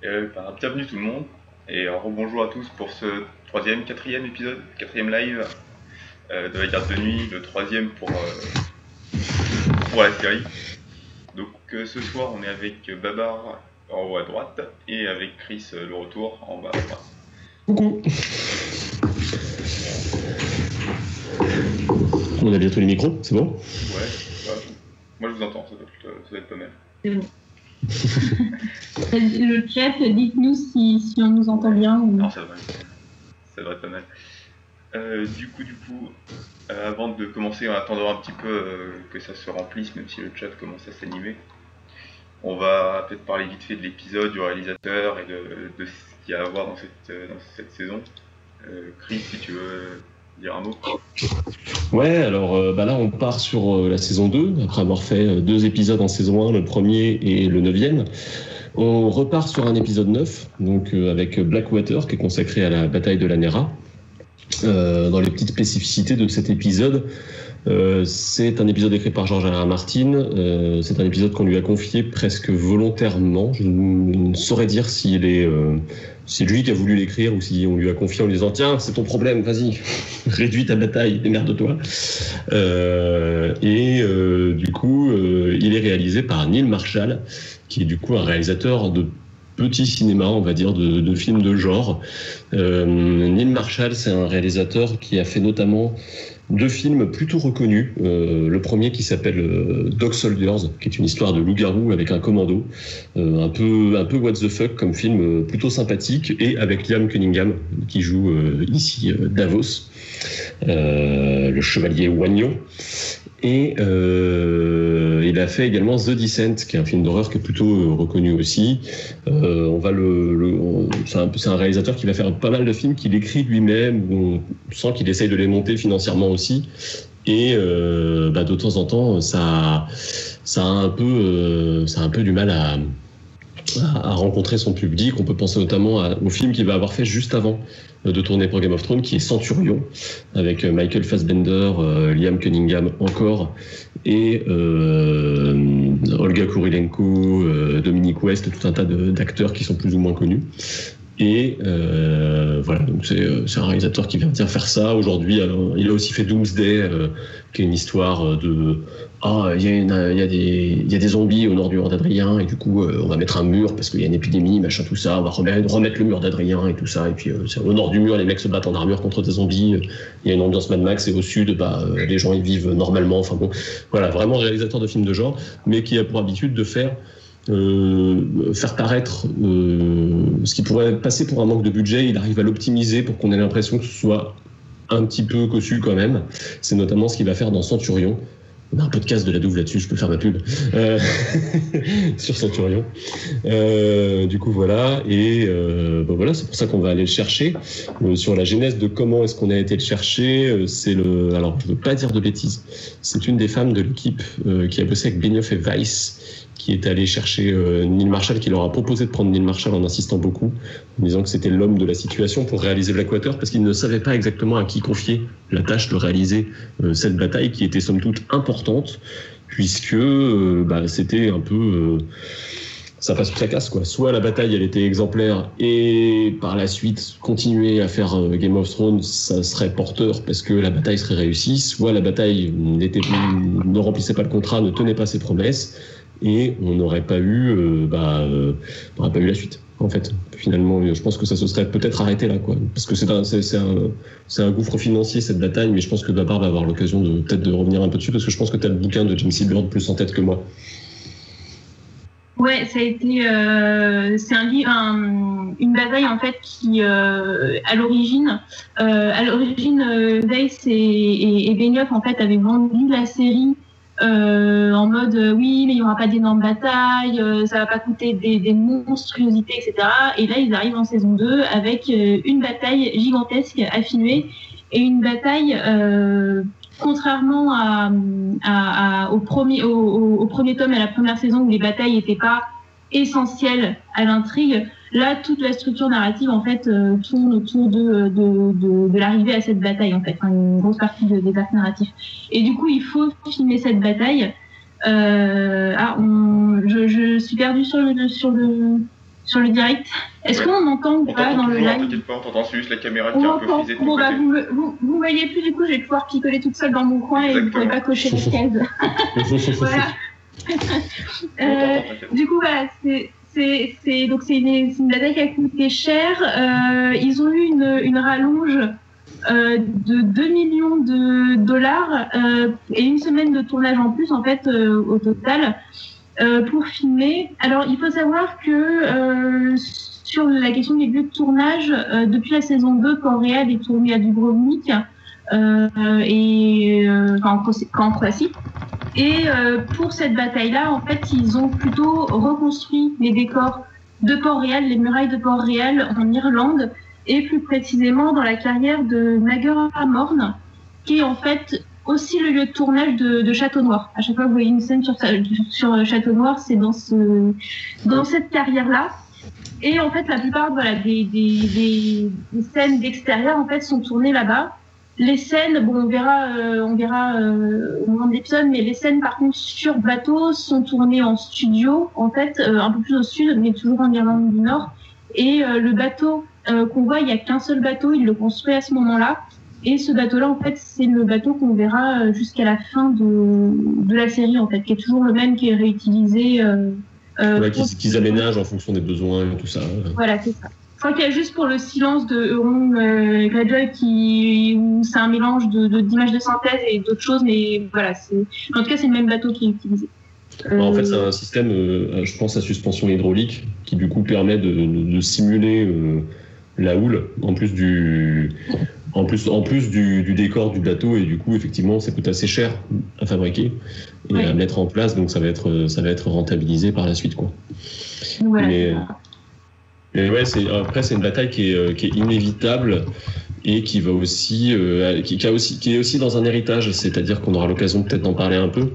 Bienvenue tout le monde, et rebonjour à tous pour ce quatrième épisode, quatrième live de la garde de nuit, le troisième pour la série. Donc ce soir on est avec Babar en haut à droite et avec Chris le retour en bas à droite. Coucou. On a bientôt les micros, c'est bon ? Ouais, moi je vous entends, ça doit être pas mal. C'est bon. Le chat, dites-nous si on nous entend bien ou... Non, ça devrait être pas mal. Du coup, avant de commencer, on attendra un petit peu que ça se remplisse, même si le chat commence à s'animer. On va peut-être parler vite fait de l'épisode, du réalisateur et de ce qu'il y a à voir dans cette saison. Chris, si tu veux dire un mot. Ouais, alors là on part sur la saison 2, après avoir fait 2 épisodes en saison 1, le premier et le 9e. On repart sur un épisode 9, donc avec Blackwater, qui est consacré à la bataille de la Nera. Dans les petites spécificités de cet épisode, c'est un épisode écrit par George R.R. Martin. C'est un épisode qu'on lui a confié presque volontairement. Je ne saurais dire s'il est... c'est lui qui a voulu l'écrire ou si on lui a confié en lui disant « Tiens, c'est ton problème, vas-y, réduis ta bataille, démerde-toi ». Du coup, il est réalisé par Neil Marshall, qui est du coup un réalisateur de petit cinéma, on va dire, de films de genre. Neil Marshall, c'est un réalisateur qui a fait notamment 2 films plutôt reconnus. Le premier qui s'appelle Dog Soldiers, qui est une histoire de loup-garou avec un commando. Un peu what the fuck comme film, plutôt sympathique, et avec Liam Cunningham, qui joue ici Davos, le chevalier Wagnon. Et il a fait également The Descent, qui est un film d'horreur qui est plutôt reconnu aussi. C'est un réalisateur qui va faire pas mal de films qu'il écrit lui-même, où on sent qu'il essaye de les monter financièrement aussi. Et de temps en temps, ça a un peu du mal à rencontrer son public. On peut penser notamment au film qu'il va avoir fait juste avant de tourner pour Game of Thrones, qui est Centurion, avec Michael Fassbender, Liam Cunningham encore, et Olga Kurilenko, Dominic West, tout un tas d'acteurs qui sont plus ou moins connus. Et voilà, donc c'est un réalisateur qui vient de faire ça aujourd'hui. Alors, il a aussi fait Doomsday, qui est une histoire de il y a des zombies au nord du mur d'Adrien, et du coup on va mettre un mur parce qu'il y a une épidémie, machin, tout ça. On va remettre le mur d'Adrien et tout ça. Et puis au nord du mur, les mecs se battent en armure contre des zombies. Il y a une ambiance Mad Max, et au sud, les gens y vivent normalement. Enfin bon, voilà, vraiment réalisateur de films de genre, mais qui a pour habitude de faire paraître ce qui pourrait passer pour un manque de budget. Il arrive à l'optimiser pour qu'on ait l'impression que ce soit un petit peu cossu quand même. C'est notamment ce qu'il va faire dans Centurion. On a un podcast de la Douve là-dessus, je peux faire ma pub sur Centurion. Du coup voilà, et voilà, c'est pour ça qu'on va aller le chercher. Sur la genèse de comment est-ce qu'on a été le chercher, alors je veux pas dire de bêtises, c'est une des femmes de l'équipe qui a bossé avec Benioff et Weiss, qui est allé chercher Neil Marshall, qui leur a proposé de prendre Neil Marshall en insistant beaucoup, en disant que c'était l'homme de la situation pour réaliser Blackwater, parce qu'il ne savait pas exactement à qui confier la tâche de réaliser cette bataille, qui était somme toute importante, puisque c'était un peu... ça passe ou ça casse, quoi. Soit la bataille, elle était exemplaire, et par la suite, continuer à faire Game of Thrones, ça serait porteur parce que la bataille serait réussie, soit la bataille ne remplissait pas le contrat, ne tenait pas ses promesses, et on n'aurait pas eu la suite, en fait. Finalement, je pense que ça se serait peut-être arrêté là, quoi. Parce que c'est un gouffre financier, cette bataille, mais je pense que Babar va avoir l'occasion peut-être de revenir un peu dessus, parce que je pense que tu as le bouquin de James C. Bird plus en tête que moi. Ouais, ça a été c'est un livre, une bataille en fait qui à l'origine Weiss et Benioff en fait avaient vendu la série en mode oui, mais il y aura pas d'énormes batailles, ça va pas coûter des monstruosités, etc. Et là ils arrivent en saison 2 avec une bataille gigantesque à filmer, et une bataille contrairement au premier tome, à la première saison, où les batailles n'étaient pas essentielles à l'intrigue, là toute la structure narrative en fait tourne autour de l'arrivée à cette bataille, en fait, une grosse partie des arcs narratifs. Et du coup il faut filmer cette bataille. Je suis perdue sur le sur le direct. Est-ce qu'on entend ou pas dans le live? T'inquiète pas, on t'entend juste la caméra qui On est un peu entend. frisée de ton Bon, bah, côté. vous voyez plus, du coup, je vais pouvoir picoler toute seule dans mon coin et vous ne pouvez pas cocher les cases. Voilà. Du coup, voilà, c'est une bataille qui a coûté cher. Ils ont eu une rallonge de 2 millions de dollars et une semaine de tournage en plus, en fait, au total, pour filmer. Alors, il faut savoir que sur la question des lieux de tournage, depuis la saison 2, Port-Réal est tourné à Dubrovnik en Croatie. Et pour cette bataille-là, en fait, ils ont plutôt reconstruit les décors de Port-Réal, les murailles de Port-Réal en Irlande, et plus précisément dans la carrière de Maguramorn, qui est en fait aussi le lieu de tournage de Château-Noir. À chaque fois que vous voyez une scène sur Château-Noir, c'est dans cette carrière-là. Et en fait, la plupart des scènes d'extérieur en fait sont tournées là-bas. Les scènes, bon, on verra au moment de l'épisode, mais les scènes par contre sur bateau sont tournées en studio, en fait, un peu plus au sud, mais toujours en Irlande du Nord. Et le bateau qu'on voit, il n'y a qu'un seul bateau, il le construit à ce moment-là. Et ce bateau-là, en fait, c'est le bateau qu'on verra jusqu'à la fin de la série, en fait, qui est toujours le même, qui est réutilisé. Qu'ils aménagent en fonction des besoins et tout ça. Voilà, c'est ça. Je crois qu'il y a juste pour le silence de Euron Greyjoy où c'est un mélange d'images de synthèse et d'autres choses, mais voilà, en tout cas, c'est le même bateau qui est utilisé. En fait, c'est un système, je pense, à suspension hydraulique qui du coup permet de simuler la houle en plus du décor du bateau, et du coup effectivement ça coûte assez cher à fabriquer et à mettre en place, donc ça va être rentabilisé par la suite, quoi. Voilà. Mais ouais, après c'est une bataille qui est inévitable et qui est aussi dans un héritage, c'est-à-dire qu'on aura l'occasion peut-être d'en parler un peu.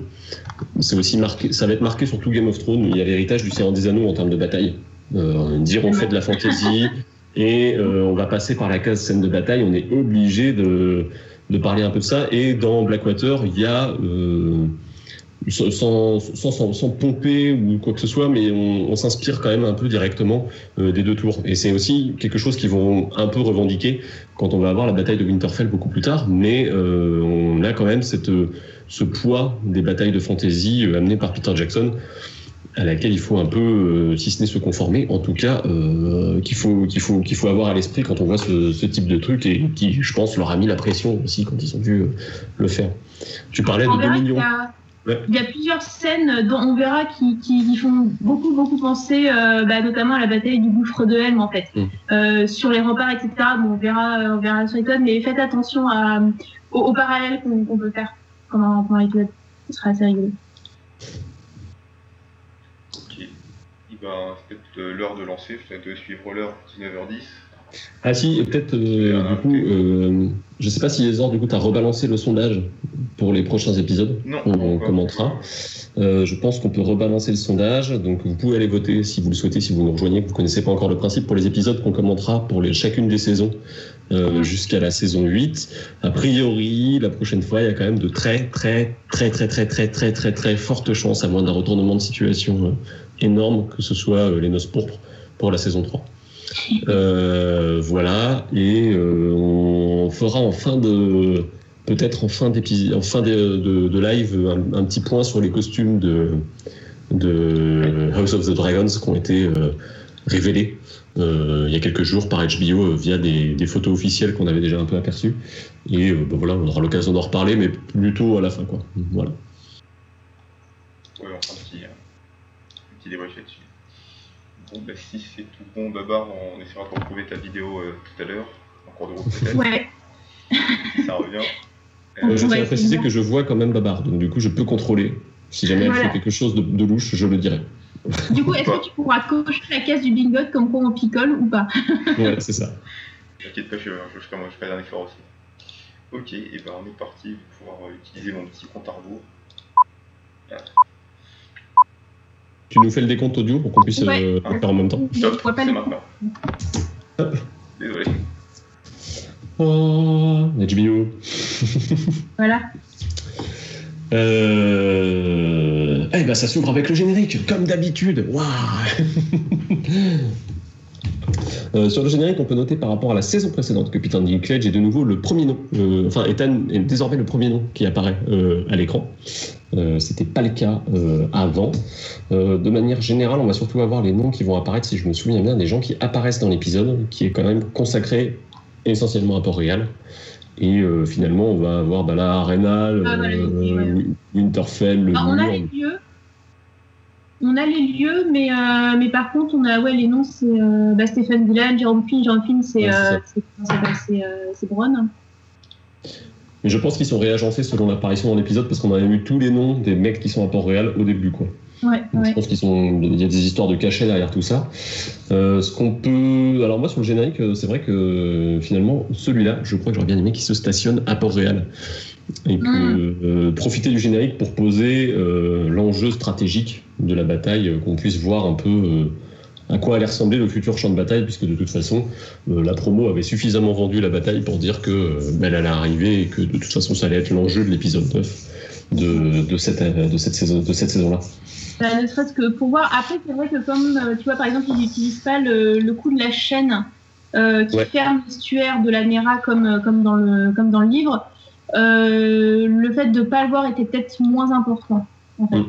C'est aussi marqué, ça va être marqué sur tout Game of Thrones. Il y a l'héritage du Seigneur des Anneaux en termes de bataille. On fait de la fantasy et on va passer par la case scène de bataille. On est obligé de parler un peu de ça. Et dans Blackwater, il y a sans pomper ou quoi que ce soit, mais on s'inspire quand même un peu directement des deux tours. Et c'est aussi quelque chose qu'ils vont un peu revendiquer quand on va avoir la bataille de Winterfell beaucoup plus tard, mais on a quand même ce poids des batailles de fantasy amenées par Peter Jackson, à laquelle il faut un peu, si ce n'est se conformer, en tout cas, qu'il faut avoir à l'esprit quand on voit ce type de truc, et qui, je pense, leur a mis la pression aussi quand ils ont dû le faire. Tu parlais de 2 millions. Il y a plusieurs scènes dont on verra qui font beaucoup penser, notamment à la bataille du gouffre de Helm, en fait. Sur les remparts, etc. Bon, on verra sur l'épisode, mais faites attention au parallèle qu'on peut faire pendant l'épisode. Ce sera assez rigolo. Ok. C'est peut-être l'heure de lancer, peut-être de suivre l'heure, 19h10. Ah si, peut-être, du coup, je sais pas si Lézor, du coup, tu as rebalancé le sondage pour les prochains épisodes. Non. On commentera. Je pense qu'on peut rebalancer le sondage, donc vous pouvez aller voter si vous le souhaitez, si vous nous rejoignez, que vous connaissez pas encore le principe, pour les épisodes qu'on commentera pour chacune des saisons jusqu'à la saison 8. A priori, la prochaine fois, il y a quand même de très fortes chances, à moins d'un retournement de situation énorme, que ce soit les Noces Pourpres pour la saison 3. Voilà, et on fera en fin de live un petit point sur les costumes de House of the Dragons qui ont été révélés il y a quelques jours par HBO via des photos officielles qu'on avait déjà un peu aperçues, et voilà, on aura l'occasion d'en reparler, mais plutôt à la fin, quoi. Voilà. Ouais, on fera un petit débrief là-dessus. Bon, si c'est tout bon, Babar, on essaiera de retrouver ta vidéo tout à l'heure, en cours de route peut-être. Ouais. Si ça revient. Je tiens à préciser que je vois quand même Babar, donc du coup je peux contrôler. Si jamais elle fait quelque chose de louche, je le dirai. Du coup, est-ce que tu pourras cocher la case du bingo comme quoi on picole ou pas? Ouais, c'est ça. T'inquiète pas, je ferai un effort aussi. Ok, et on est parti pour pouvoir utiliser mon petit compte à rebours. Tu nous fais le décompte audio pour qu'on puisse faire en même temps? Top, c'est maintenant. Hop. Désolé. Oh, HBO. Voilà. Eh ben ça s'ouvre avec le générique, comme d'habitude. Waouh. Sur le générique, on peut noter par rapport à la saison précédente que Peter Dinklage est de nouveau le premier nom. Ethan est désormais le premier nom qui apparaît à l'écran. C'était pas le cas avant. De manière générale, on va surtout avoir les noms qui vont apparaître, si je me souviens bien, des gens qui apparaissent dans l'épisode, qui est quand même consacré essentiellement à Port-Réal. Et finalement, on va avoir là Arenal, Winterfell, le on a les lieux. On a les lieux, mais par contre, on a les noms, c'est Stephen Dillon, Jerome Finn, c'est Bronn. Mais je pense qu'ils sont réagencés selon l'apparition dans l'épisode parce qu'on a eu tous les noms des mecs qui sont à Port-Réal au début, quoi. Donc, je pense il y a des histoires de cachet derrière tout ça. Ce qu'on peut, alors moi sur le générique, c'est vrai que finalement celui-là, je crois que j'aurais bien aimé qu'il se stationne à Port-Réal et que profiter du générique pour poser l'enjeu stratégique de la bataille, qu'on puisse voir un peu à quoi allait ressembler le futur champ de bataille, puisque de toute façon la promo avait suffisamment vendu la bataille pour dire que elle allait arriver et que de toute façon ça allait être l'enjeu de l'épisode 9 de cette saison-là. Ne serait-ce que pour voir. Après, c'est vrai que comme tu vois, par exemple, ils n'utilisent pas le coup de la chaîne qui ferme l'estuaire de la Nera comme dans le livre. Le fait de ne pas le voir était peut-être moins important, en fait.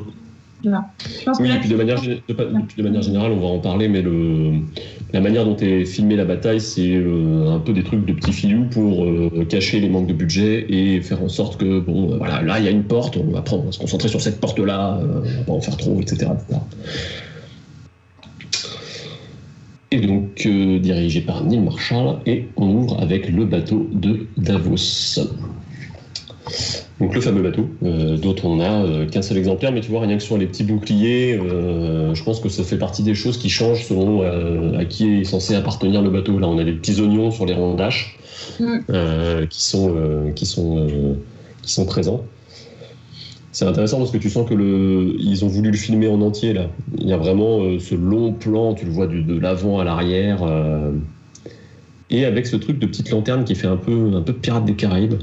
Voilà. Oui, et puis de manière générale, on va en parler, mais la manière dont est filmée la bataille, c'est un peu des trucs de petits filous pour cacher les manques de budget et faire en sorte que, là, il y a une porte, on va se concentrer sur cette porte-là, on va pas en faire trop, etc. Et donc, dirigé par Neil Marshall, et on ouvre avec le bateau de Davos. Donc le fameux bateau, dont on n'a qu'un seul exemplaire, mais tu vois, rien que sur les petits boucliers, je pense que ça fait partie des choses qui changent selon à qui est censé appartenir le bateau. Là, on a des petits oignons sur les rondaches qui sont présents. C'est intéressant parce que tu sens que ils ont voulu le filmer en entier là. Il y a vraiment ce long plan, tu le vois de l'avant à l'arrière, et avec ce truc de petite lanterne qui fait un peu Pirates des Caraïbes.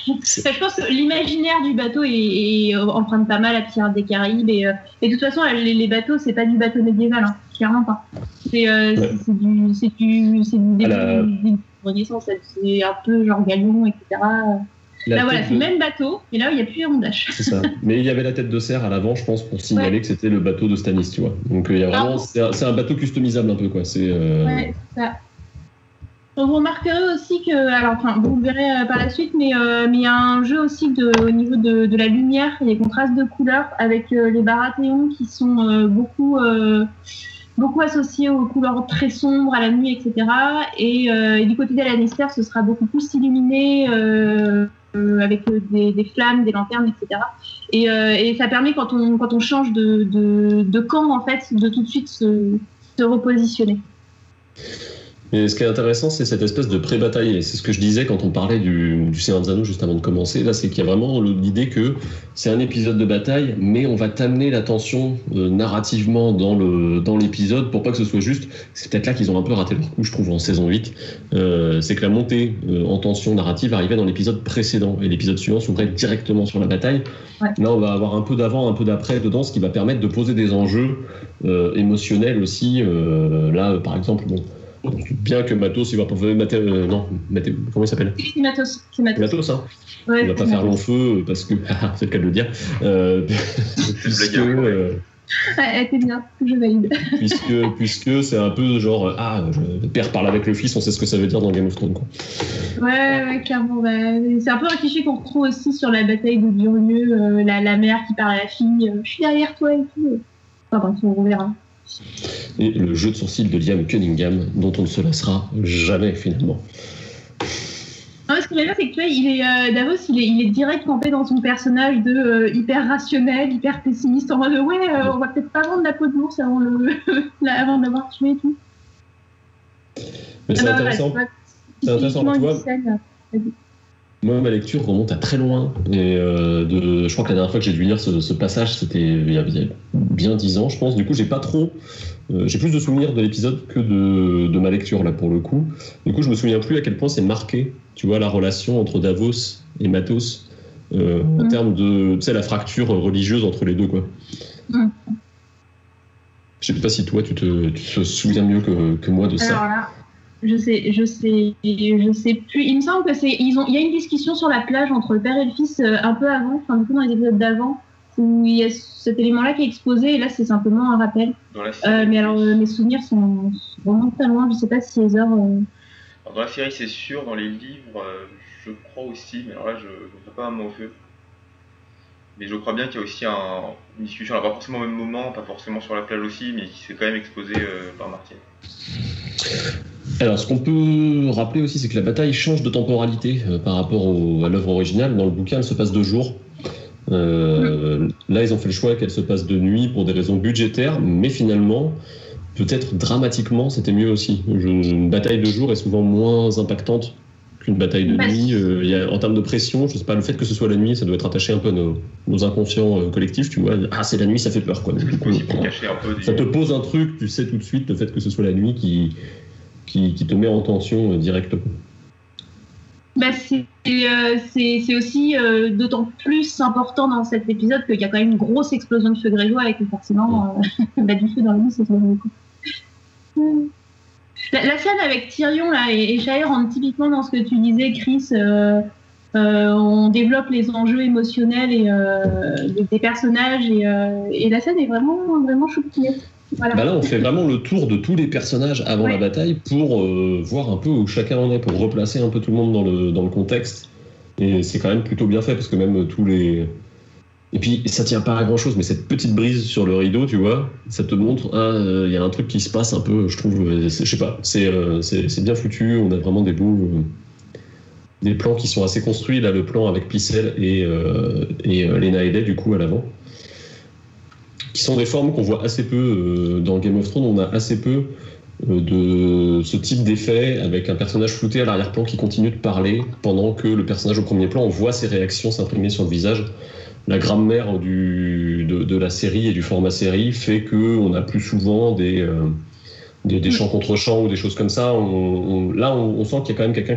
Je pense que l'imaginaire du bateau est emprunte pas mal à Pirates des Caraïbes et de toute façon les bateaux c'est pas du bateau médiéval, clairement pas. C'est du Renaissance, c'est un peu genre galion, etc. Là voilà, c'est le même bateau, mais là il n'y a plus les rondaches. C'est ça. Mais il y avait la tête de cerf à l'avant, je pense, pour signaler que c'était le bateau de Stannis, tu vois. Donc il y a vraiment, c'est un bateau customisable un peu, quoi. C'est ouais, c'est ça. Donc vous remarquerez aussi que, vous le verrez par la suite, mais il y a un jeu aussi au niveau de la lumière, il y a des contrastes de couleurs avec les Baratheons qui sont beaucoup associés aux couleurs très sombres à la nuit, etc. Et du côté des Lannister, ce sera beaucoup plus illuminé avec des flammes, des lanternes, etc. Et ça permet quand on change de camp en fait, de tout de suite se repositionner. Et ce qui est intéressant, c'est cette espèce de pré-bataille. Et c'est ce que je disais quand on parlait du Seigneur des Anneaux juste avant de commencer. Là, c'est qu'il y a vraiment l'idée que c'est un épisode de bataille, mais on va t'amener l'attention narrativement dans l'épisode pour pas que ce soit juste. C'est peut-être là qu'ils ont un peu raté leur coup, je trouve, en saison 8. C'est que la montée en tension narrative arrivait dans l'épisode précédent. Et l'épisode suivant s'ouvrait directement sur la bataille. Ouais. Là, on va avoir un peu d'avant, un peu d'après dedans, ce qui va permettre de poser des enjeux émotionnels aussi. Là, par exemple, bien que Matos, il va pas comment il s'appelle ? C'est Matos. Matos, hein. Ouais, il va pas faire long feu parce que c'est le cas de le dire. Puisque t'es bien, je valide. puisque c'est un peu genre le père parle avec le fils, on sait ce que ça veut dire dans Game of Thrones, quoi. Ouais, clairement. C'est un peu un cliché qu'on retrouve aussi sur la bataille de Durmieux, la mère qui parle à la fille, je suis derrière toi et tout. Enfin bref, on verra. Et le jeu de sourcils de Liam Cunningham, dont on ne se lassera jamais finalement. Non, ce que j'aime bien, c'est que tu vois, Davos, il est direct campé dans son personnage de hyper rationnel, hyper pessimiste, en mode on va peut-être pas vendre la peau de l'ours avant avant de l'avoir tué et tout. Mais c'est intéressant. C'est intéressant, tu vois. Moi, ma lecture remonte à très loin. Et je crois que la dernière fois que j'ai dû lire ce passage, c'était il y a bien 10 ans, je pense. Du coup, j'ai pas trop. J'ai plus de souvenirs de l'épisode que de ma lecture, là, pour le coup. Du coup, je me souviens plus à quel point c'est marqué, tu vois, la relation entre Davos et Matos en termes de, tu sais, la fracture religieuse entre les deux, quoi. Je sais pas si toi, tu te souviens mieux que moi de ça. Alors là, je sais plus. Il me semble que il y a une discussion sur la plage entre le père et le fils un peu avant, enfin du coup dans les épisodes d'avant, où il y a cet élément-là qui est exposé, et là c'est simplement un rappel. Mais alors mes souvenirs sont vraiment très loin. Je sais pas si Heather. Dans la série c'est sûr, dans les livres je crois aussi, mais alors là je ne fais pas un mot au feu. Mais je crois bien qu'il y a aussi une discussion, pas forcément au même moment, pas forcément sur la plage aussi, mais qui s'est quand même exposé par Martial. Alors, ce qu'on peut rappeler aussi, c'est que la bataille change de temporalité par rapport à l'œuvre originale. Dans le bouquin, elle se passe de jour. Là, ils ont fait le choix qu'elle se passe de nuit pour des raisons budgétaires, mais finalement, peut-être dramatiquement, c'était mieux aussi. Une bataille de jour est souvent moins impactante qu'une bataille de nuit. En termes de pression, je sais pas, le fait que ce soit la nuit, ça doit être attaché un peu à nos inconscients collectifs, tu vois. Ah, c'est la nuit, ça fait peur, quoi. Du coup, ça te pose un truc, tu sais tout de suite, le fait que ce soit la nuit qui te met en tension directement. C'est aussi d'autant plus important dans cet épisode qu'il y a quand même une grosse explosion de feu grégeois et que forcément, du feu dans la nuit, c'est vraiment cool. La scène avec Tyrion là, et Shaer rentre typiquement dans ce que tu disais, Chris. On développe les enjeux émotionnels des personnages et la scène est vraiment choupie. Voilà. Là, on fait vraiment le tour de tous les personnages avant la bataille pour voir un peu où chacun en est, pour replacer un peu tout le monde dans le contexte. Et c'est quand même plutôt bien fait parce que même tous les... Et puis, ça tient pas à grand-chose, mais cette petite brise sur le rideau, tu vois, ça te montre, il y a un truc qui se passe un peu, je trouve, je sais pas, c'est bien foutu, on a vraiment des plans qui sont assez construits, là, le plan avec Pycelle et Lena Headey, du coup, à l'avant, qui sont des formes qu'on voit assez peu dans Game of Thrones, on a assez peu de ce type d'effet avec un personnage flouté à l'arrière-plan qui continue de parler pendant que le personnage au premier plan, on voit ses réactions s'imprimer sur le visage. La grammaire de la série et du format série fait qu'on a plus souvent des chants contre chants ou des choses comme ça. On sent qu'il y a quand même quelqu'un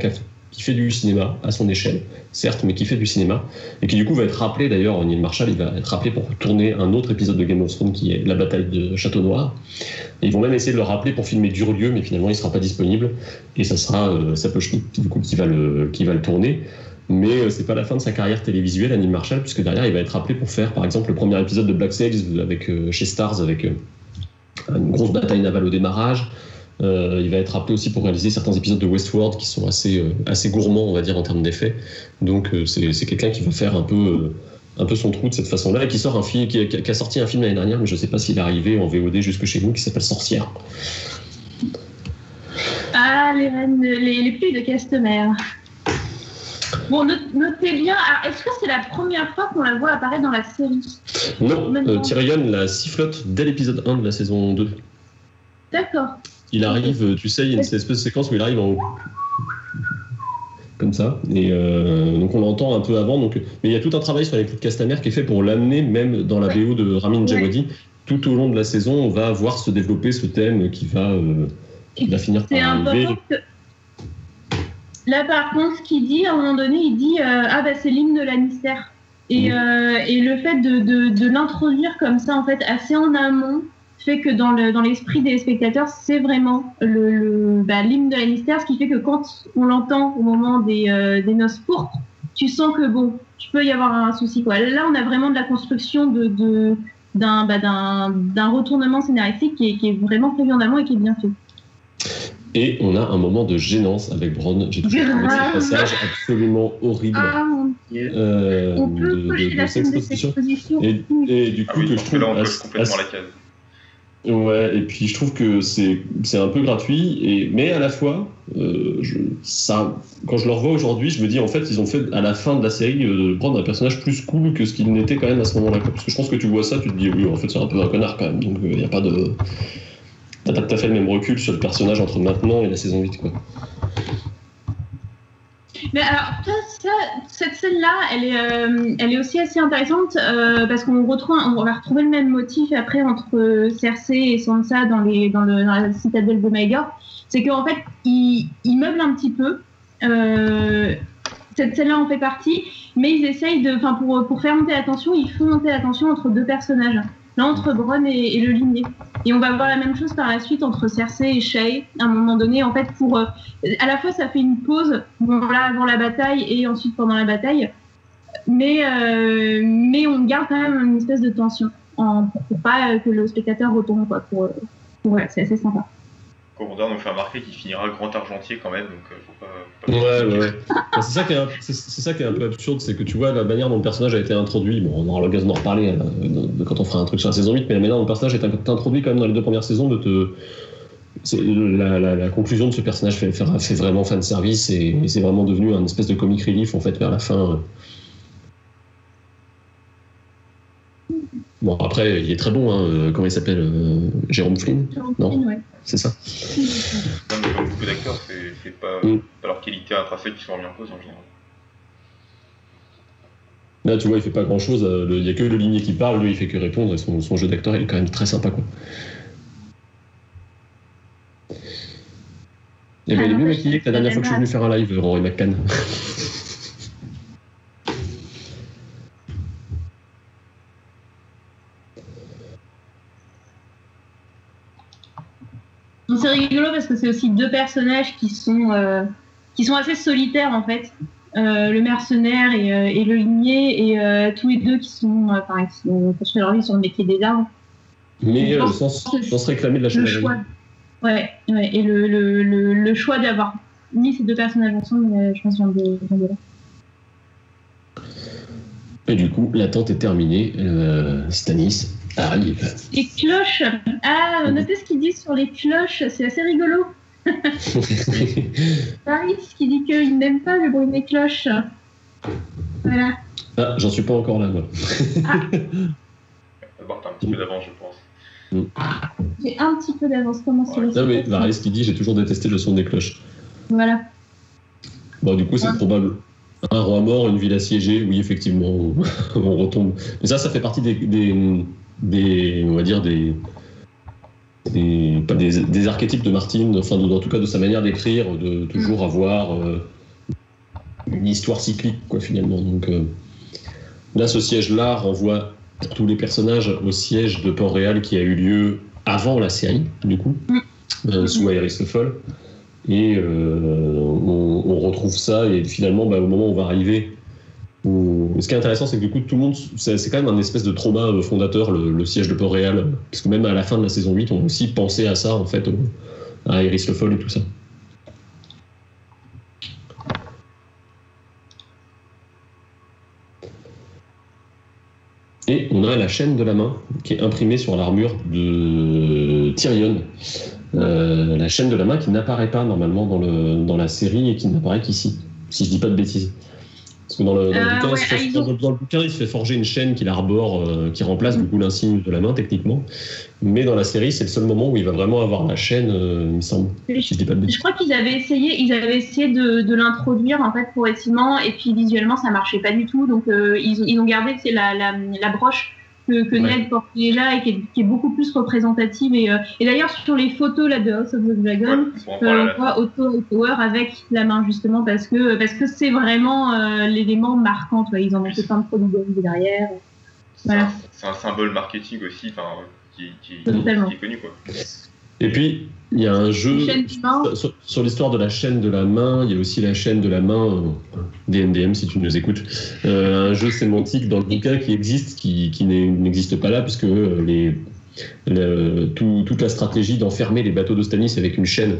qui fait du cinéma à son échelle, certes, mais qui fait du cinéma, et qui du coup va être rappelé, d'ailleurs, Neil Marshall, il va être rappelé pour tourner un autre épisode de Game of Thrones qui est la bataille de Château Noir. Et ils vont même essayer de le rappeler pour filmer Durlieu, mais finalement il ne sera pas disponible, et ça sera Sapochnik, du coup, qui va le tourner. Mais c'est pas la fin de sa carrière télévisuelle à Neil Marshall, puisque derrière il va être appelé pour faire par exemple le premier épisode de Black Sails chez Starz avec une grosse bataille navale au démarrage. Il va être appelé aussi pour réaliser certains épisodes de Westworld qui sont assez gourmands, on va dire, en termes d'effets. Donc c'est quelqu'un qui va faire un peu son trou de cette façon-là, et qui sort un film, qui a sorti un film l'année dernière, mais je sais pas s'il est arrivé en VOD jusque chez nous, qui s'appelle Sorcière. Ah, les pluies de Castemer. Bon, notez bien. Alors, est-ce que c'est la première fois qu'on la voit apparaître dans la série ? Non, Tyrion la sifflote dès l'épisode 1 de la saison 2. D'accord. Il arrive, tu sais, il y a une espèce de séquence où il arrive en... comme ça, et donc on l'entend un peu avant. Mais il y a tout un travail sur les pluies de Castemer qui est fait pour l'amener même dans la BO de Ramin Djawadi. Tout au long de la saison, on va voir se développer ce thème qui va finir par arriver. Là, par contre, ce qu'il dit, à un moment donné, il dit c'est l'hymne de Lannister. Et le fait de l'introduire comme ça, en fait, assez en amont, fait que dans l'esprit des spectateurs, c'est vraiment l'hymne de Lannister, ce qui fait que quand on l'entend au moment des noces pourpres, tu sens que tu peux y avoir un souci, quoi. Là, on a vraiment de la construction d'un retournement scénaristique qui est vraiment prévu en amont et qui est bien fait. Et on a un moment de gênance avec Bronn. J'ai trouvé ce passage absolument horrible de sexposition. Et du coup, que je trouve complètement la case. Ouais, et puis je trouve que c'est un peu gratuit, mais à la fois, quand je le revois aujourd'hui, je me dis en fait, ils ont fait à la fin de la série prendre un personnage plus cool que ce qu'il n'était quand même à ce moment-là. Parce que je pense que tu vois ça, tu te dis oui, en fait, c'est un peu un connard quand même. Donc il n'y a pas de. T'as pas tout à fait le même recul sur le personnage entre maintenant et la saison 8, quoi. Mais alors, cette scène-là, elle est aussi assez intéressante parce qu'on va retrouver le même motif après entre Cersei et Sansa dans la citadelle de Maegor. C'est qu'en fait, il meuble un petit peu. cette scène-là en fait partie, mais ils essayent pour faire monter la tension, ils font monter la tension entre deux personnages, là entre Bronn et le limier. Et on va voir la même chose par la suite entre Cersei et Shae, à un moment donné, en fait, à la fois ça fait une pause, avant la bataille et ensuite pendant la bataille, mais on garde quand même une espèce de tension, pour pas que le spectateur retombe, quoi. Voilà, c'est assez sympa. Commandeur nous fait remarquer qu'il finira grand argentier quand même, donc faut pas... Ouais. C'est ça qui est un peu absurde, c'est que tu vois la manière dont le personnage a été introduit, bon, on aura l'occasion d'en reparler quand on fera un truc sur la saison 8, mais la manière dont le personnage est introduit quand même dans les 2 premières saisons, la conclusion de ce personnage fait vraiment fan service et c'est vraiment devenu un espèce de comic relief en fait vers la fin. Bon, après, il est très bon, hein. Comment il s'appelle Jérôme Flynn. Non, ouais. C'est ça. Non, mais comme beaucoup d'acteurs, c'est pas leur qualité intrinsèque qui sont remis en cause en général. Là, tu vois, il fait pas grand chose. Il y a que le ligné qui parle, lui, il fait que répondre et son jeu d'acteur, il est quand même très sympa, quoi. Et ben, il est mieux maquillé que la dernière fois que je suis venu faire un live, Rory McCann. C'est rigolo parce que c'est aussi 2 personnages qui sont assez solitaires en fait, le mercenaire et le limier, et tous les 2 qui construisent leur vie sur le métier des armes. Mais sans se réclamer de la chose. Ouais, et le choix d'avoir mis ces 2 personnages ensemble, je pense vient de là. Et du coup, l'attente est terminée. Stannis arrive. Les cloches. Ah, notez ce qu'ils disent sur les cloches, c'est assez rigolo. Paris qui dit qu'il n'aime pas le bruit des cloches. Voilà. Ah, j'en suis pas encore là, moi. D'abord, t'as un petit peu d'avance, je pense. J'ai un petit peu d'avance. Comment sur les Non, mais Varys qui dit j'ai toujours détesté le son des cloches. Voilà. Bon, du coup, c'est probable. Un roi mort, une ville assiégée, oui, effectivement, on retombe. Mais ça fait partie on va dire des archétypes de Martin, enfin, en tout cas de sa manière d'écrire, de toujours avoir une histoire cyclique, quoi, finalement. Donc là, ce siège-là renvoie tous les personnages au siège de Port-Réal qui a eu lieu avant la série, du coup, sous Aerys le Fol. Et on retrouve ça, et finalement, au moment où on va arriver, ce qui est intéressant, c'est que du coup, tout le monde, c'est quand même un espèce de trauma fondateur, le siège de Port-Réal, parce que même à la fin de la saison 8, on a aussi pensé à ça, en fait, à Aerys le Fol et tout ça. Et on a la chaîne de la main qui est imprimée sur l'armure de Tyrion. La chaîne de la main qui n'apparaît pas normalement dans la série et qui n'apparaît qu'ici, si je dis pas de bêtises. Parce que dans le bouquin, il se fait forger une chaîne qu'il arbore, qui remplace du coup l'insigne de la main techniquement. Mais dans la série, c'est le seul moment où il va vraiment avoir la chaîne, il me semble. Si je dis pas de bêtises. Je crois qu'ils avaient essayé de l'introduire en fait progressivement, et puis visuellement ça marchait pas du tout. Donc ils ont gardé la broche que Ned porte déjà et qui est beaucoup plus représentative. Et d'ailleurs, sur les photos là, de House of the Dragon, on voit Otto Hightower avec la main, justement, parce que c'est vraiment l'élément marquant. Ils en ont fait plein de produits derrière. Voilà. C'est un symbole marketing aussi, qui est connu, quoi. Et puis, il y a un jeu sur l'histoire de la chaîne de la main. Il y a aussi la chaîne de la main DNDM, si tu nous écoutes. Un jeu sémantique dans le bouquin qui existe, qui n'existe pas là, puisque toute la stratégie d'enfermer les bateaux de Stannis avec une chaîne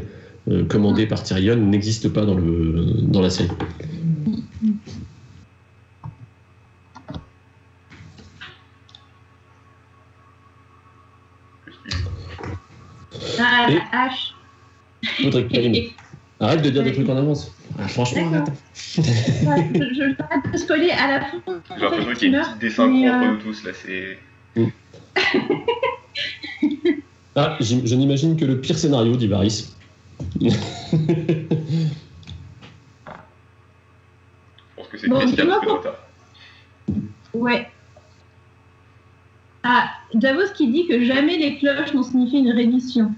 commandée par Tyrion n'existe pas dans la série. La hache. Arrête de dire des trucs en avance. Franchement, arrête. Je t'arrête de spoiler à la fin. J'ai l'impression qu'il y a un petit dessin entre nous tous, là, c'est... Je n'imagine que le pire scénario, dit Varys. Je pense que c'est Christian parce que trop tard. Ouais. Ah, Davos qui dit que jamais les cloches n'ont signifié une reddition.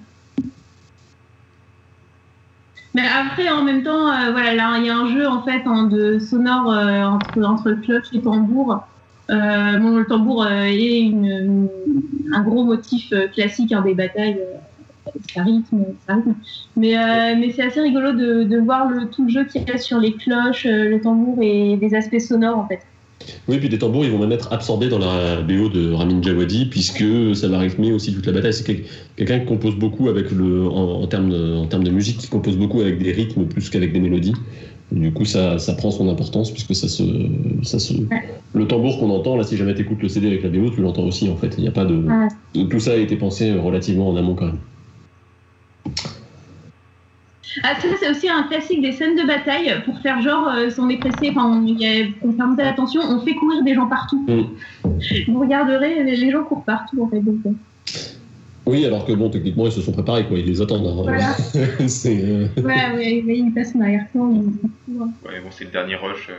Mais après, en même temps, voilà, là, il y a un jeu en fait de sonore entre cloche et tambour. Bon, le tambour est un gros motif classique des batailles. Ça rythme. Mais c'est assez rigolo de voir tout le jeu qu'il y a sur les cloches, le tambour et des aspects sonores en fait. Oui, puis des tambours, ils vont même être absorbés dans la BO de Ramin Djawadi, puisque ça va rythmer aussi toute la bataille. C'est quelqu'un qui compose beaucoup avec en termes de musique, qui compose beaucoup avec des rythmes plus qu'avec des mélodies. Et du coup, ça prend son importance, puisque le tambour qu'on entend, là, si jamais tu écoutes le CD avec la BO, tu l'entends aussi, en fait. Il y a pas de... Tout ça a été pensé relativement en amont, quand même. Ah, ça, c'est aussi un classique des scènes de bataille pour faire genre, si on est pressé, on ferme l'attention, on fait courir des gens partout. Vous regarderez, les gens courent partout en fait. Donc. Oui, alors que bon, techniquement, ils se sont préparés, quoi. Ils les attendent. Hein. Voilà. Ouais, ils passent en arrière-plan. Ouais, bon, c'est le dernier rush.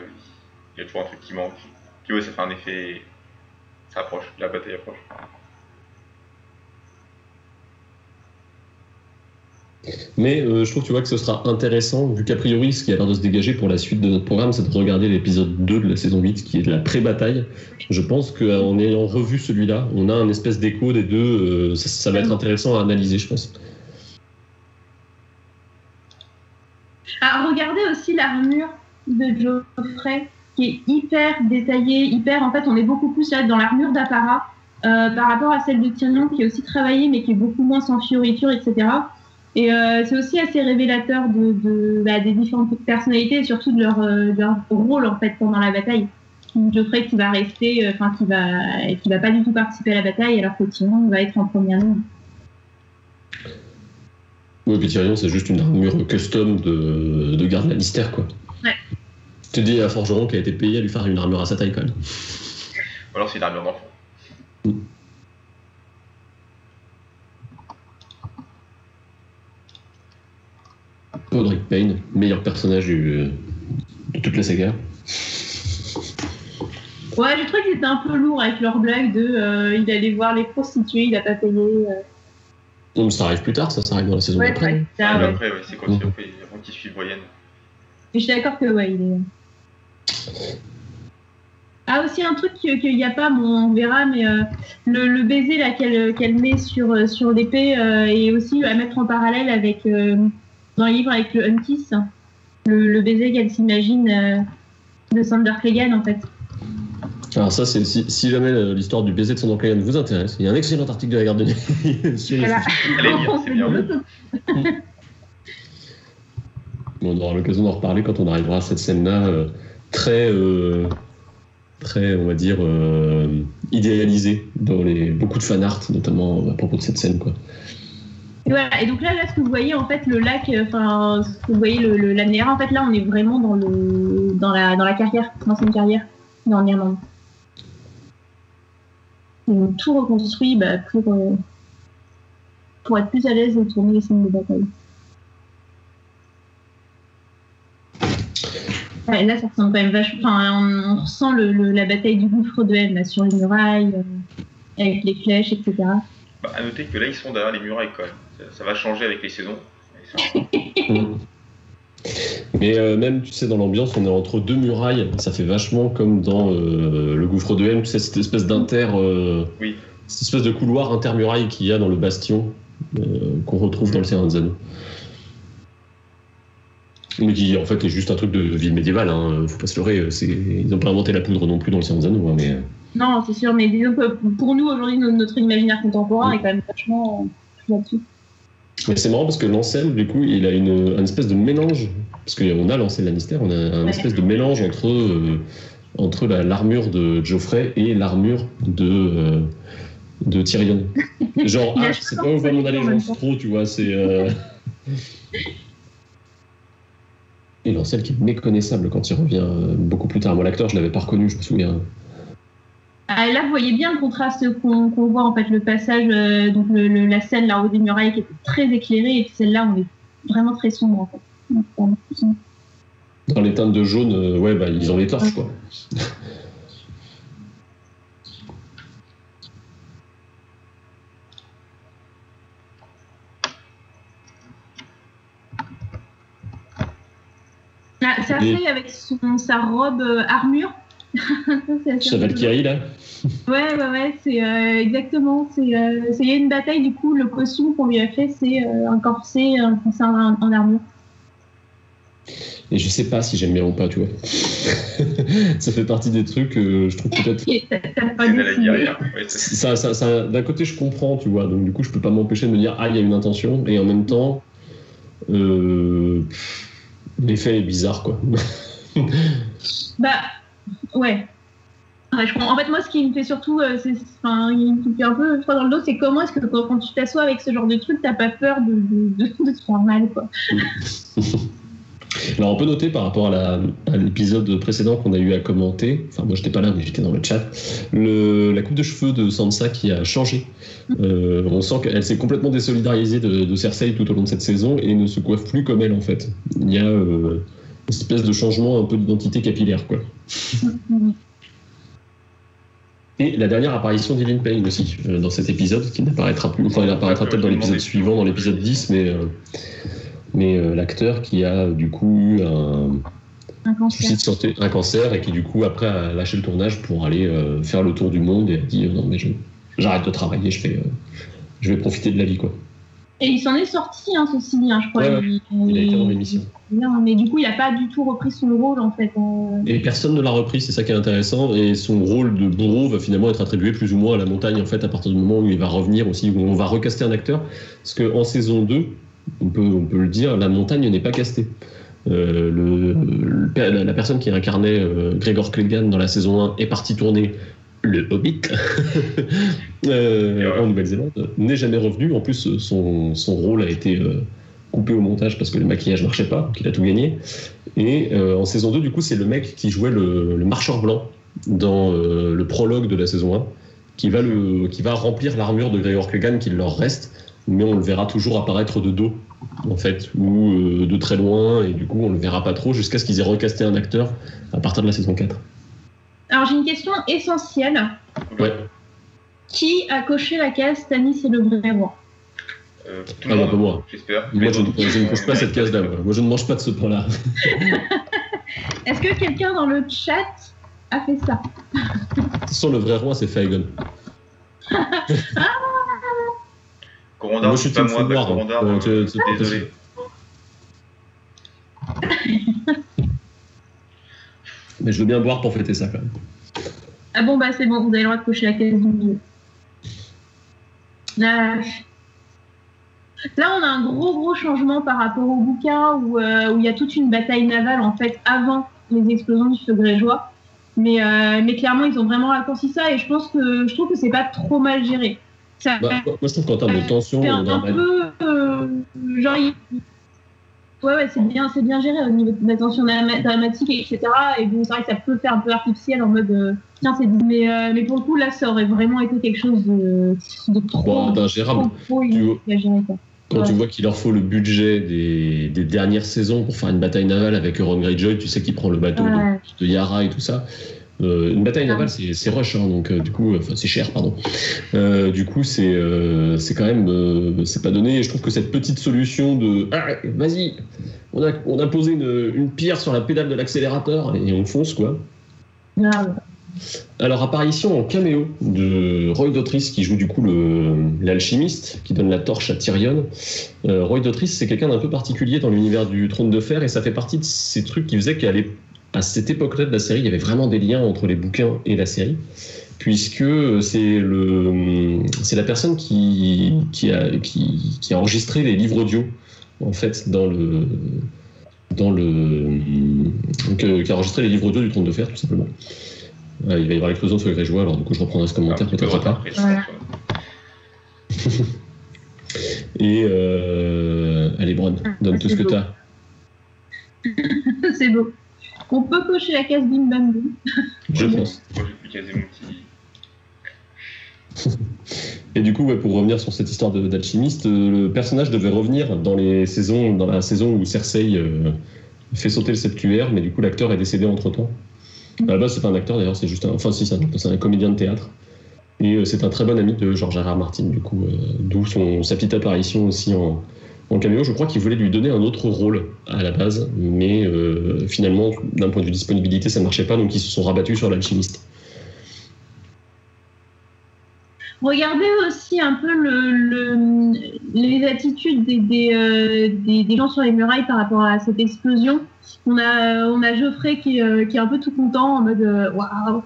Il y a toujours un truc qui manque. Puis ouais, ça fait un effet. Ça approche, la bataille approche. Mais je trouve, tu vois, que ce sera intéressant, vu qu'a priori, ce qui a l'air de se dégager pour la suite de notre programme, c'est de regarder l'épisode 2 de la saison 8, qui est de la pré-bataille. Je pense qu'en ayant revu celui-là, on a un espèce d'écho des deux. Ça va être intéressant à analyser, je pense. Regardez aussi l'armure de Joffrey, qui est hyper détaillée, en fait, on est beaucoup plus là dans l'armure d'apparat par rapport à celle de Tyrion, qui est aussi travaillée, mais qui est beaucoup moins sans fioritures, etc. Et c'est aussi assez révélateur des différentes personnalités et surtout de leur rôle en fait pendant la bataille. Joffrey qui va rester, qui va pas du tout participer à la bataille, alors que Tyrion va être en première ligne. Oui, puis Tyrion, c'est juste une armure custom de garde Lannister, quoi. Ouais. Je te dis, un forgeron qui a été payé à lui faire une armure à sa taille, quand même. Ou alors c'est une armure d'enfant. Podrick Payne, meilleur personnage de toute la saga. Ouais, je trouve que c'était un peu lourd avec leur blague il allait voir les prostituées, il a pas payé. Non, mais ça arrive plus tard, ça arrive dans la saison d'après. Après, c'est quand il suit Brienne. Mais je suis d'accord que il est. Ah, aussi un truc qu'il n'y a pas, bon, on verra, mais le baiser là qu'elle met sur l'épée et aussi à mettre en parallèle avec dans le livre avec le Hunkiss, le baiser qu'elle s'imagine de Sandor Clegane en fait. Alors ça, c'est si jamais l'histoire du baiser de Sandor Clegane vous intéresse, il y a un excellent article de la Garde de Nuit sur les Allez lire, c'est bien. On aura l'occasion d'en reparler quand on arrivera à cette scène-là très, on va dire, idéalisée dans beaucoup de fan art, notamment à propos de cette scène, quoi. Et voilà. Et donc là, ce que vous voyez, en fait, le lac, ce que vous voyez, la Néra, en fait, là, on est vraiment dans la carrière, l'ancienne carrière, dans l'Irlande. Ils ont tout reconstruit pour être plus à l'aise de tourner les scènes de bataille. Ouais, là, ça ressemble quand même vachement. On ressent la bataille du gouffre de Helm sur les murailles, avec les flèches, etc. À noter que là, ils sont derrière les murailles quand même. Ça va changer avec les saisons. Mais même, tu sais, dans l'ambiance, on est entre deux murailles. Ça fait vachement comme dans le gouffre de Helm, tu sais, cette espèce oui. Cette espèce de couloir intermuraille qu'il y a dans le bastion qu'on retrouve dans le Seigneur des Anneaux. Mais qui en fait est juste un truc de ville médiévale, hein. Faut pas se leurrer, ils n'ont pas inventé la poudre non plus dans le Seigneur des Anneaux, hein, mais... Non, c'est sûr, mais disons que pour nous aujourd'hui, notre imaginaire contemporain est quand même vachement là-dessus. Mais c'est marrant parce que Lancel, du coup, il a une espèce de mélange, parce qu'on a Lancel Lannister, on a un espèce de mélange entre l'armure de Joffrey et l'armure de Tyrion. Genre, je sais pas où va mon allégeance trop, tu vois, c'est... Et Lancel qui est méconnaissable quand il revient beaucoup plus tard. Moi, l'acteur, je l'avais pas reconnu, je me souviens. Là, vous voyez bien le contraste qu'on voit, en fait, le passage, donc la scène là haut des murailles qui était très éclairée, et puis celle-là, on est vraiment très sombre, en fait. Dans les teintes de jaune, ils ont les torches, quoi. Cersei avec sa robe armure. C'est Valkyrie, là. Ouais, c'est exactement. Il y a une bataille, du coup, le costume qu'on lui a fait, c'est un corset en armure. Et je sais pas si j'aime bien ou pas, tu vois. Ça fait partie des trucs que je trouve peut-être. Ça, d'un côté, je comprends, tu vois. Donc, du coup, je peux pas m'empêcher de me dire, il y a une intention. Et en même temps, l'effet est bizarre, quoi. Ouais. Je comprends. En fait, moi, ce qui me fait surtout, il me fait un peu froid dans le dos, c'est comment est-ce que quand tu t'assois avec ce genre de truc, t'as pas peur de te faire mal, quoi. Alors, on peut noter par rapport à l'épisode précédent qu'on a eu à commenter, enfin, moi, j'étais pas là, mais j'étais dans le chat, la coupe de cheveux de Sansa qui a changé. On sent qu'elle s'est complètement désolidarisée de Cersei tout au long de cette saison et ne se coiffe plus comme elle, en fait. Il y a une espèce de changement un peu d'identité capillaire, quoi. Et la dernière apparition d'Ilyn Payne aussi, dans cet épisode, qui n'apparaîtra plus, enfin, il apparaîtra peut-être dans l'épisode suivant, dans l'épisode 10, mais l'acteur qui a du coup eu un souci de santé, un cancer, et qui du coup après a lâché le tournage pour aller faire le tour du monde et a dit non mais j'arrête de travailler, je vais profiter de la vie, quoi. Et il s'en est sorti, ceci dit, je crois. Ouais. Il a été en rémission. Mais du coup, il n'a pas du tout repris son rôle, en fait. Et personne ne l'a repris, c'est ça qui est intéressant. Et son rôle de bourreau va finalement être attribué plus ou moins à la montagne, en fait, à partir du moment où il va revenir aussi, où on va recaster un acteur. Parce qu'en saison 2, on peut le dire, la montagne n'est pas castée. La personne qui incarnait Gregor Clegane dans la saison 1 est partie tourner le Hobbit en Nouvelle-Zélande, n'est jamais revenu. En plus, son rôle a été coupé au montage parce que le maquillage marchait pas, donc il a tout gagné. Et en saison 2, du coup, c'est le mec qui jouait le marcheur blanc dans le prologue de la saison 1 qui va remplir l'armure de Gregor Clegane qu'il leur reste, mais on le verra toujours apparaître de dos, en fait, ou de très loin, et du coup, on le verra pas trop jusqu'à ce qu'ils aient recasté un acteur à partir de la saison 4. Alors, j'ai une question essentielle. Ouais. Qui a coché la case Stannis est le vrai roi? Tout le monde, pas moi. J'espère. Moi, je ne coche pas cette case-là. Moi, je ne mange pas de ce pain-là. Est-ce que quelqu'un dans le chat a fait ça? De toute façon, le vrai roi, c'est Fagon. Corondar, moi, je suis pas moi, noir, Corondar, désolé. Mais je veux bien boire pour fêter ça, quand même. Ah bon, c'est bon, vous avez le droit de cocher la case du milieu. Là, on a un gros changement par rapport au bouquin où il y a toute une bataille navale, en fait, avant les explosions du feu grégeois. Mais clairement, ils ont vraiment raccourci ça et je trouve que c'est pas trop mal géré. Ça, moi, je trouve qu'en termes de tension, ouais, c'est bien géré au niveau de la tension dramatique, etc. Et bon, c'est vrai que ça peut faire un peu artificiel en mode tiens, mais pour le coup, là, ça aurait vraiment été quelque chose de trop d'ingérable. Quand tu vois qu'il leur faut le budget des dernières saisons pour faire une bataille navale avec Euron Greyjoy, tu sais qu'il prend le bateau de Yara et tout ça. Une bataille navale, c'est rush, donc du coup, c'est cher, pardon. Du coup, c'est quand même, c'est pas donné. Et je trouve que cette petite solution de vas-y, on a posé une pierre sur la pédale de l'accélérateur et on fonce, quoi. Alors, apparition en caméo de Roy Dotrice qui joue du coup l'alchimiste qui donne la torche à Tyrion. Roy Dotrice, c'est quelqu'un d'un peu particulier dans l'univers du Trône de Fer et ça fait partie de ces trucs qui faisaient qu'à cette époque-là de la série, il y avait vraiment des liens entre les bouquins et la série, puisque c'est la personne qui a enregistré les livres audio, en fait, qui a enregistré les livres audio du Trône de Fer, tout simplement. Il va y avoir l'explosion de feu grégeois, alors du coup je reprendrai ce commentaire peut-être pas. Et allez Bron, donne tout ce que t'as. C'est beau. On peut cocher la case bim bam boum. Je pense. Moi j'ai plus casé mon petit. Et du coup, pour revenir sur cette histoire d'alchimiste, le personnage devait revenir dans la saison où Cersei fait sauter le septuaire, mais du coup l'acteur est décédé entre-temps. À la base, c'est pas un acteur d'ailleurs, c'est juste c'est un comédien de théâtre. Et c'est un très bon ami de George R.R. Martin, du coup, d'où sa petite apparition aussi en caméo. Je crois qu'ils voulaient lui donner un autre rôle à la base, mais finalement, d'un point de vue disponibilité, ça ne marchait pas, donc ils se sont rabattus sur l'alchimiste. Regardez aussi un peu les attitudes des gens sur les murailles par rapport à cette explosion. On a Geoffrey qui est un peu tout content en mode waouh.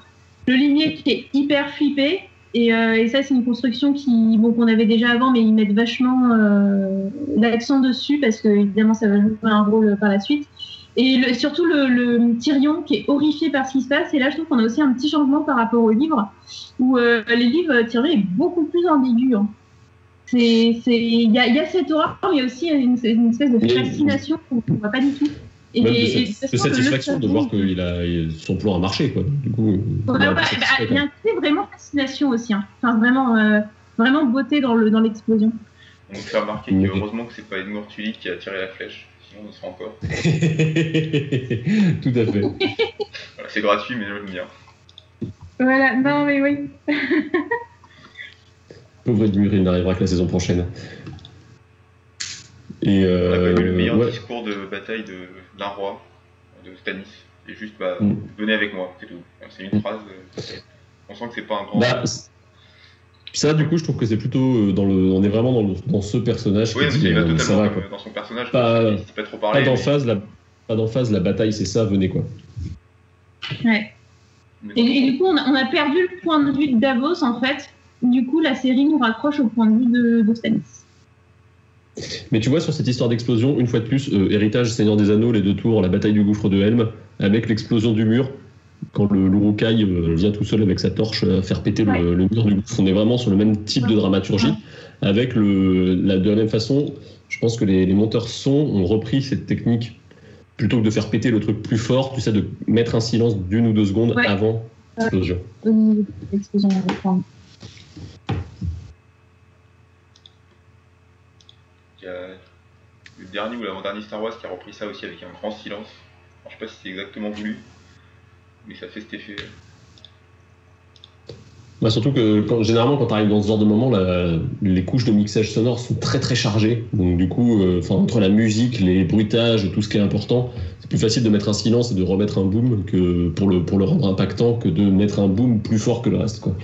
Le limier qui est hyper flippé. Et ça, c'est une construction qu'on avait déjà avant, mais ils mettent vachement l'accent dessus parce que évidemment, ça va jouer un rôle par la suite. Et surtout le Tyrion qui est horrifié par ce qui se passe. Et là, je trouve qu'on a aussi un petit changement par rapport aux livres, où les livres, Tyrion est beaucoup plus ambigu. Hein. Il y a cette horreur, mais il y a aussi une espèce de fascination qu'on ne voit pas du tout. Même de satisfaction de voir que son plan a marché, quoi. Du coup, il y a un côté vraiment fascination aussi. Hein. Enfin, vraiment beauté dans l'explosion. On nous fait remarquer que heureusement que c'est pas Edmure Tully qui a tiré la flèche. On sera encore. Tout à fait. Voilà, c'est gratuit, mais j'aime bien. Voilà, non, mais oui. Pauvre Edmure, il n'arrivera que la saison prochaine. Et on a pas eu le meilleur discours de bataille d'un roi, de Stannis. Et juste, venez avec moi, c'est tout. C'est une phrase. On sent que c'est pas un grand. Ça, du coup, je trouve que c'est plutôt on est vraiment dans ce personnage qui dit ça va, quoi. Dans son personnage, pas trop parler. Pas d'emphase, la bataille, c'est ça, venez quoi. Ouais. Et du coup, on a perdu le point de vue de Davos, en fait. Du coup, la série nous raccroche au point de vue de Stannis. Mais tu vois, sur cette histoire d'explosion, une fois de plus, héritage Seigneur des Anneaux, les 2 tours, la bataille du gouffre de Helm, avec l'explosion du mur, quand le Uruk-hai vient tout seul avec sa torche faire péter le mur du gouffre. On est vraiment sur le même type de dramaturgie, avec de la même façon, je pense que les monteurs son ont repris cette technique, plutôt que de faire péter le truc plus fort, tu sais, de mettre un silence d'1 ou 2 secondes avant l'explosion. Il y a le dernier ou l'avant-dernier Star Wars qui a repris ça aussi avec un grand silence. Alors, je sais pas si c'est exactement voulu, mais ça fait cet effet. Surtout que généralement quand tu arrives dans ce genre de moment, les couches de mixage sonore sont très très chargées. Donc du coup, entre la musique, les bruitages, tout ce qui est important, c'est plus facile de mettre un silence et de remettre un boom que pour le rendre impactant que de mettre un boom plus fort que le reste, quoi.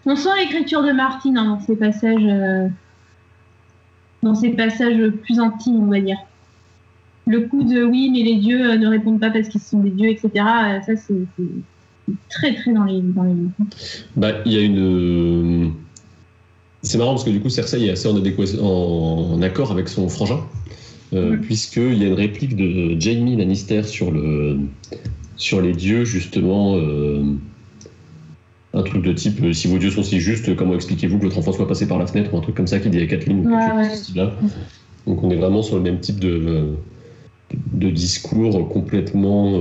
On sent l'écriture de Martin dans ces passages plus intimes, on va dire. Le coup de oui, mais les dieux ne répondent pas parce qu'ils sont des dieux, etc. Ça, c'est très très dans les livres. Il y a une. C'est marrant parce que du coup, Cersei est assez en accord avec son frangin, puisqu'il y a une réplique de Jaime Lannister sur les dieux, justement. Un truc de type si vos dieux sont si justes, comment expliquez-vous que votre enfant soit passé par la fenêtre, ou un truc comme ça qu'il dit à Catelyn, Donc on est vraiment sur le même type de discours complètement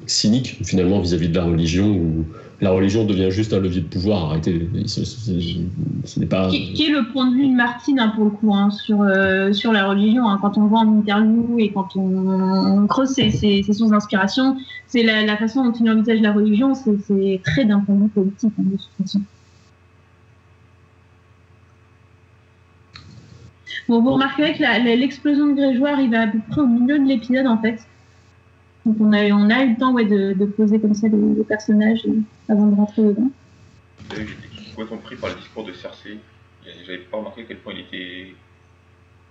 cynique finalement vis-à-vis de la religion, où la religion devient juste un levier de pouvoir. Arrêtez, ce n'est pas. Qui est le point de vue de Martine pour le coup sur la religion. Quand on voit en interview et quand on creuse ses sources d'inspiration, c'est la façon dont il envisage la religion, c'est très d'un point de vue politique de toute façon. Bon, vous remarquerez que l'explosion de Greyjoy arrive à peu près au milieu de l'épisode en fait. Donc on a eu le temps de poser comme ça les personnages avant de rentrer dedans. J'étais complètement pris par le discours de Cersei. J'avais pas remarqué à quel point il était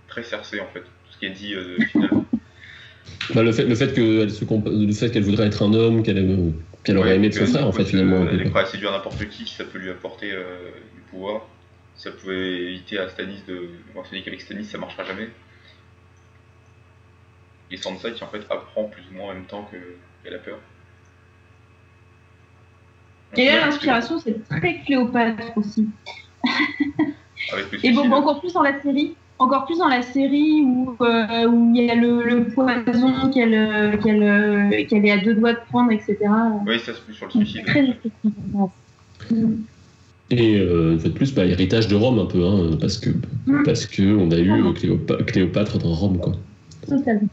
très Cersei en fait, tout ce qui est dit finalement. Le fait qu'elle voudrait être un homme, qu'elle aurait aimé de son frère en fait finalement. Elle est prête à séduire n'importe qui si ça peut lui apporter du pouvoir. Ça pouvait éviter à Stannis de mentionner qu'avec Stannis ça marchera jamais. Et Sansa qui en fait apprend plus ou moins en même temps qu'elle a peur. Et là l'inspiration c'est très Cléopâtre aussi. Et bon, encore plus dans la série où il y a le poison qu'elle est à 2 doigts de prendre, etc. Oui, ça c'est plus sur le suicide. Très effectif. Et une fois de plus, héritage de Rome un peu, parce que on a eu Cléopâtre dans Rome, quoi. Totalement.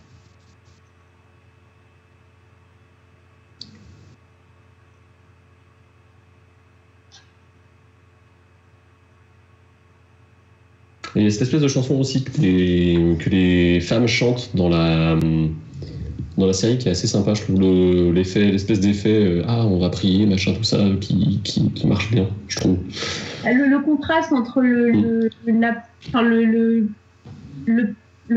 Et il y a cette espèce de chanson aussi que les femmes chantent dans la série qui est assez sympa, je trouve, l'espèce d'effet on va prier, machin, tout ça, qui marche bien, je trouve. Le contraste entre le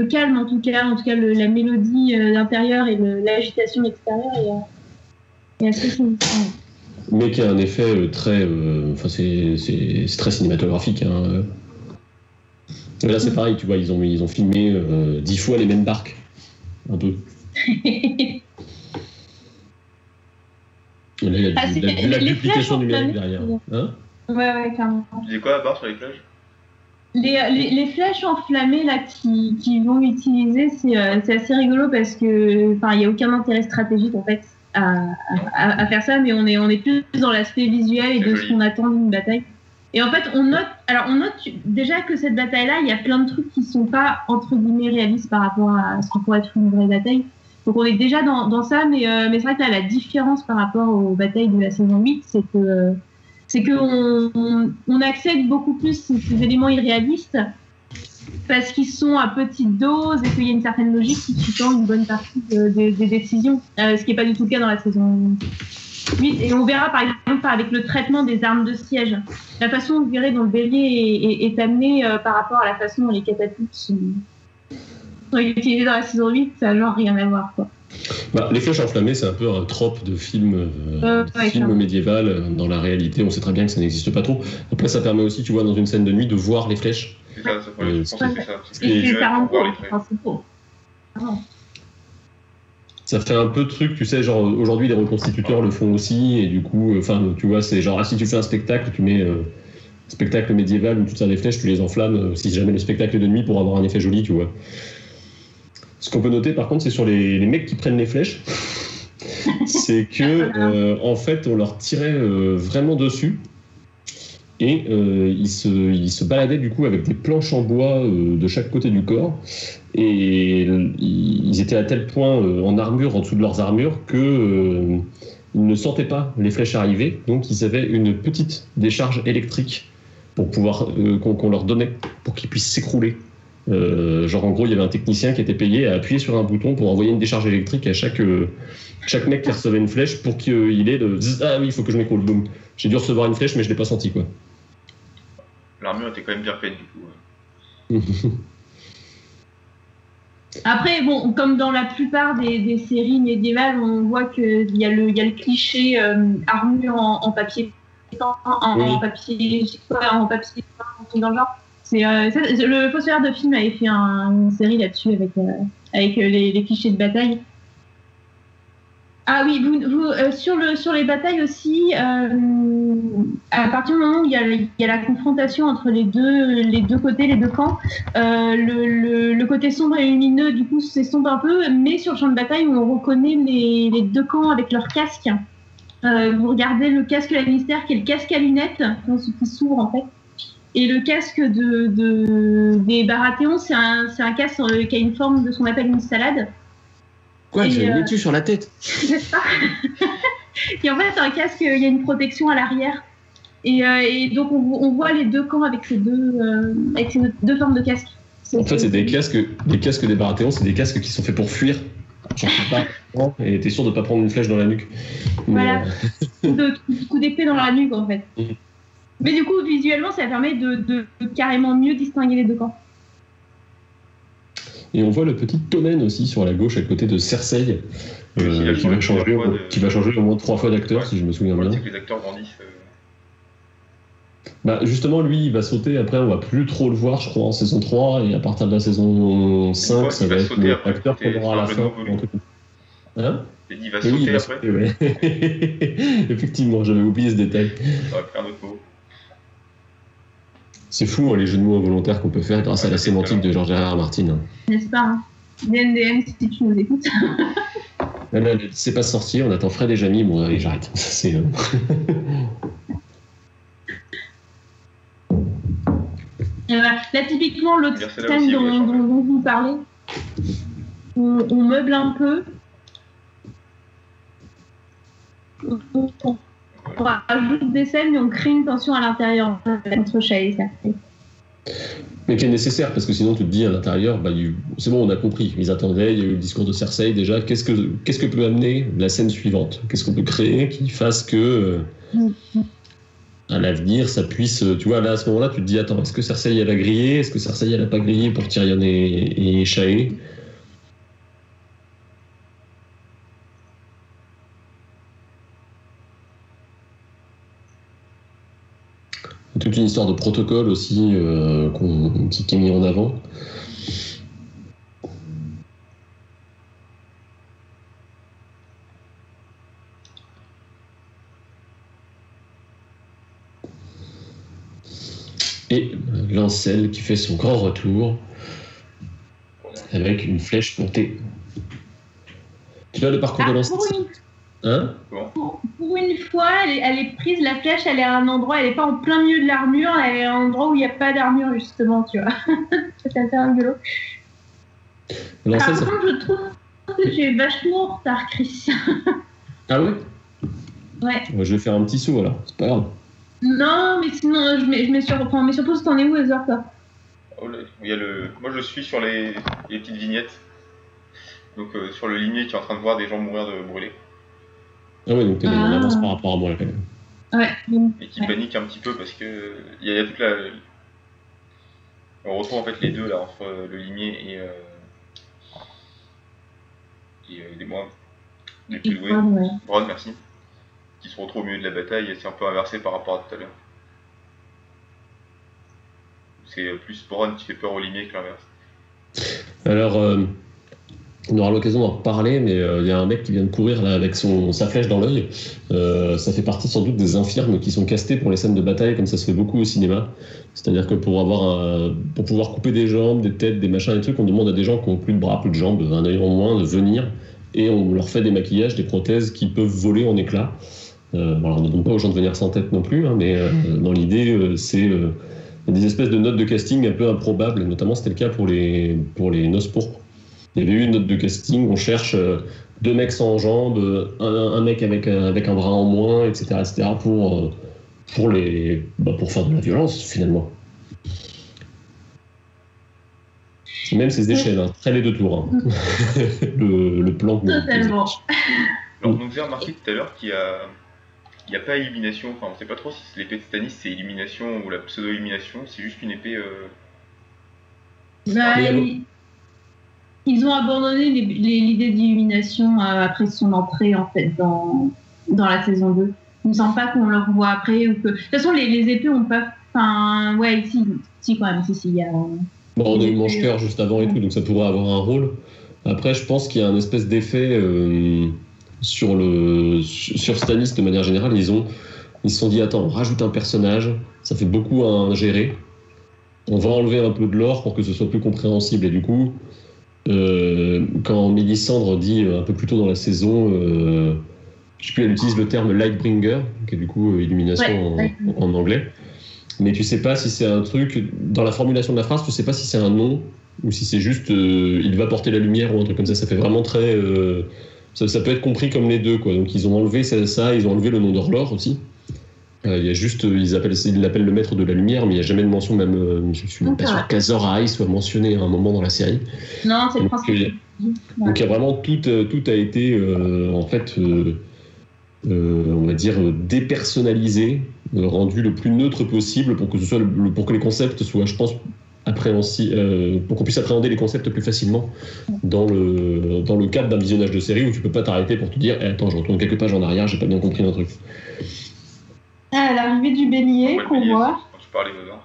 calme, en tout cas la mélodie intérieure et l'agitation extérieure est assez significatif. Mais qui a un effet très... c'est très cinématographique. Hein. Là, c'est pareil, tu vois, ils ont filmé 10 fois les mêmes barques. Un peu. Là, il y a de la duplication numérique derrière. Hein, ouais, clairement. Tu disais quoi à part sur les flèches? Les flèches enflammées là qui vont utiliser, c'est assez rigolo parce que il n'y a aucun intérêt stratégique en fait à faire ça, mais on est plus dans l'aspect visuel et de ce qu'on attend d'une bataille. Et en fait, on note déjà que cette bataille-là, il y a plein de trucs qui sont pas entre guillemets réalistes par rapport à ce qu'on pourrait être une vraie bataille. Donc on est déjà dans ça, mais c'est vrai que là, la différence par rapport aux batailles de la saison 8, c'est qu'on accède beaucoup plus ces éléments irréalistes parce qu'ils sont à petite dose et qu'il y a une certaine logique qui sous-tend une bonne partie des décisions, ce qui n'est pas du tout le cas dans la saison 8. Et on verra par exemple avec le traitement des armes de siège, la façon dont le bélier est amené par rapport à la façon dont les catapultes sont utilisées dans la saison 8, ça n'a genre rien à voir, quoi. Les flèches enflammées, c'est un peu un trope de film médiéval. Dans la réalité, on sait très bien que ça n'existe pas trop. Après, ça permet aussi, tu vois, dans une scène de nuit, de voir les flèches. C'est ça, je pense que c'est ça. Et ça rend c'est beau. Ça fait un peu de truc, tu sais, genre aujourd'hui les reconstituteurs le font aussi, et du coup, tu vois, c'est genre si tu fais un spectacle, tu mets spectacle médiéval où tu tires des flèches, tu les enflammes, si jamais le spectacle est de nuit pour avoir un effet joli, tu vois. Ce qu'on peut noter par contre, c'est sur les mecs qui prennent les flèches, c'est que en fait on leur tirait vraiment dessus et ils se baladaient du coup avec des planches en bois de chaque côté du corps et ils étaient à tel point en armure, en dessous de leurs armures que ils ne sentaient pas les flèches arriver, donc ils avaient une petite décharge électrique pour pouvoir qu'on leur donnait pour qu'ils puissent s'écrouler. Genre en gros il y avait un technicien qui était payé à appuyer sur un bouton pour envoyer une décharge électrique à chaque mec qui recevait une flèche pour qu'il ait le ah oui il faut que je m'écroule, boum. J'ai dû recevoir une flèche mais je l'ai pas senti, quoi. L'armure était quand même bien faite du coup. Après bon, comme dans la plupart des séries médiévales, on voit qu'il y a le cliché armure en papier en papier dans le genre. Le Fossoyeur de film avait fait une série là-dessus avec les clichés de bataille. Ah oui, sur les batailles aussi, à partir du moment où il y a la confrontation entre les deux côtés, les deux camps, le côté sombre et lumineux, du coup, s'estompe un peu, mais sur le champ de bataille où on reconnaît les deux camps avec leurs casques. Vous regardez le casque Lannister qui est le casque à lunettes, qui s'ouvre en fait. Et le casque des Baratheons, c'est un casque qui a une forme de ce qu'on appelle une salade. Quoi, j'ai une laitue sur la tête. N'est-ce pas? Et en fait, un casque, il y a une protection à l'arrière. Et donc, on voit les deux camps avec ces deux formes de casques. En fait, c'est des casques des Baratheons, c'est des casques qui sont faits pour fuir. Genre, et t'es sûr de pas prendre une flèche dans la nuque. Voilà. Coup d'épée dans la nuque, en fait. Mais du coup, visuellement, ça permet de carrément mieux distinguer les deux camps. Et on voit le petit Tommen aussi sur la gauche à côté de Cersei, qui va changer au moins 3 fois d'acteur, si je me souviens bien. C'est que les acteurs grandissent. Justement, lui, il va sauter. Après, on va plus trop le voir, je crois, en saison 3. Et à partir de la saison 5, ça va être l'acteur qu'on aura à la fin. Hein? Il va sauter après. Ouais. Effectivement, j'avais oublié ce détail. Ça va faire un autre mot. C'est fou, les jeux de mots involontaires qu'on peut faire grâce à la sémantique de George R.R. Martin. N'est-ce pas, DNDM, si tu nous écoutes. C'est pas sorti, on attend Fred et Jamie. Bon, allez, j'arrête. C'est... Là, typiquement, l'autre scène dont vous parlez, on meuble un peu. On rajoute des scènes, mais on crée une tension à l'intérieur entre Shae et Cersei. Mais qui est nécessaire, parce que sinon tu te dis à l'intérieur, c'est bon, on a compris, ils attendaient, il y a eu le discours de Cersei déjà, qu'est-ce que peut amener la scène suivante? Qu'est-ce qu'on peut créer qui fasse que, à l'avenir, ça puisse... Tu vois, là, à ce moment-là, tu te dis, attends, est-ce que Cersei, elle a grillé? Est-ce que Cersei, elle a pas grillé pour Tyrion et Shae? Toute une histoire de protocole aussi qui est mis en avant. Et Lancel qui fait son grand retour avec une flèche montée. Tu vois le parcours de Lancel? Hein? Pour une fois, elle est prise, la flèche, elle est à un endroit, elle n'est pas en plein milieu de l'armure, elle est à un endroit où il n'y a pas d'armure, justement, tu vois. C'est assez rigolo. Par contre, je trouve que j'ai vachement en retard, Chris. Ah ouais? Ouais. Je vais faire un petit saut, alors, c'est pas grave. Non, mais sinon, je mets sur... Enfin, mais surtout, t'en es où, Heather, toi? Moi, je suis sur les petites vignettes. Donc, sur le limier qui est en train de voir des gens mourir de brûler. Ah ouais, donc t'es en avance par rapport à moi, quand même. Ouais. Et qui panique un petit peu parce que il y a toute la... On retrouve en fait les deux là entre le limier et aidez-moi, les plus doués, Bronn, merci, qui se retrouvent au milieu de la bataille et c'est un peu inversé par rapport à tout à l'heure. C'est plus Bronn qui fait peur au limier que l'inverse. Alors, on aura l'occasion d'en reparler, mais il y a un mec qui vient de courir là avec sa flèche dans l'œil. Ça fait partie sans doute des infirmes qui sont castés pour les scènes de bataille, comme ça se fait beaucoup au cinéma. C'est-à-dire que pour pouvoir couper des jambes, des têtes, des machins, des trucs, on demande à des gens qui n'ont plus de bras, plus de jambes, un œil en moins, de venir, et on leur fait des maquillages, des prothèses qui peuvent voler en éclats. Alors on ne demande pas aux gens de venir sans tête non plus, hein, mais dans l'idée, c'est des espèces de notes de casting un peu improbables, notamment c'était le cas pour les Noces pourpres. Il y avait eu une note de casting, on cherche 2 mecs sans jambes, un mec avec un bras en moins, etc. pour faire de la violence, finalement. Même ces échelles, très les 2 tours. Hein. le plan. Totalement. Alors, on nous a remarqué tout à l'heure qu'il n'y a pas élimination, enfin on ne sait pas trop si l'épée de Stannis c'est élimination ou la pseudo-élimination, c'est juste une épée... Ils ont abandonné l'idée d'illumination après son entrée en fait dans la saison 2. Il ne me semble pas qu'on le revoit après ou que... De toute façon, les épées ont pas... Enfin, ouais, si quand même, si, il y a... Bon, on a eu Mange-Cœur juste avant et tout, donc ça pourrait avoir un rôle. Après, je pense qu'il y a un espèce d'effet sur Stannis de manière générale. Ils se sont dit, attends, on rajoute un personnage, ça fait beaucoup à ingérer. On va enlever un peu de lore pour que ce soit plus compréhensible. Et du coup... quand Mélisandre dit un peu plus tôt dans la saison, je sais plus, elle utilise le terme Lightbringer, qui est du coup illumination en anglais. Mais tu sais pas si c'est un truc, dans la formulation de la phrase, tu sais pas si c'est un nom ou si c'est juste il va porter la lumière ou un truc comme ça. Ça fait vraiment très. Ça peut être compris comme les deux, quoi. Donc ils ont enlevé ça, ils ont enlevé le nom d'Orlor aussi. Il y a juste, ils l'appellent le maître de la lumière, mais il n'y a jamais de mention, même, je suis même pas sûr qu'Azor Ahai soit mentionné à un moment dans la série. Non, c'est le principe. Donc il y a vraiment tout a été, en fait, on va dire, dépersonnalisé, rendu le plus neutre possible pour que les concepts soient, je pense, pour qu'on puisse appréhender les concepts plus facilement dans le cadre d'un visionnage de série où tu peux pas t'arrêter pour te dire attends, je retourne quelques pages en arrière, j'ai pas bien compris un truc. À l'arrivée du bélier qu'on voit. Quand tu parlais dedans.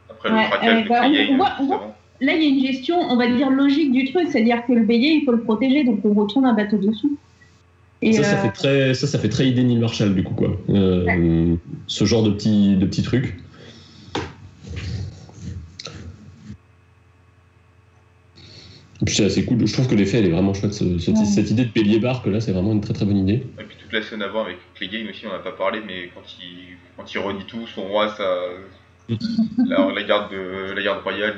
Après le traquage de Clegane. Là, il y a une gestion, on va dire, logique du truc, c'est-à-dire que le bélier, il faut le protéger, donc on retourne un bateau dessous. Et ça fait très idée Neil Marshall, du coup, quoi. Ce genre de petits trucs. Et puis c'est assez cool, je trouve que l'effet elle est vraiment chouette, cette idée de bélier barque là c'est vraiment une très très bonne idée. Et puis toute la scène avant avec Clegane aussi on n'a pas parlé, mais quand il renie tout, son roi, la garde royale,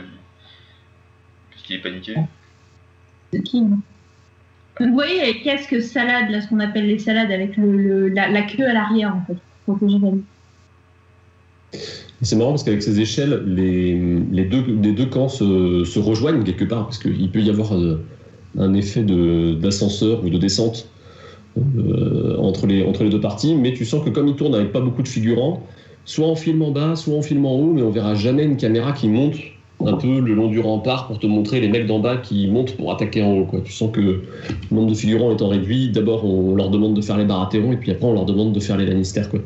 puisqu'il est paniqué. The King. Vous voyez les casques salades, là ce qu'on appelle les salades avec la queue à l'arrière en fait, pour protéger la vie. Et c'est marrant parce qu'avec ces échelles, les deux camps se rejoignent quelque part, parce qu'il peut y avoir un effet d'ascenseur ou de descente entre les deux parties, mais tu sens que comme ils tournent avec pas beaucoup de figurants, soit on filme en bas, soit on filme en haut, mais on verra jamais une caméra qui monte un peu le long du rempart pour te montrer les mecs d'en bas qui montent pour attaquer en haut, quoi. Tu sens que le nombre de figurants étant réduit, d'abord on leur demande de faire les Baratheons et puis après on leur demande de faire les Lannister, quoi.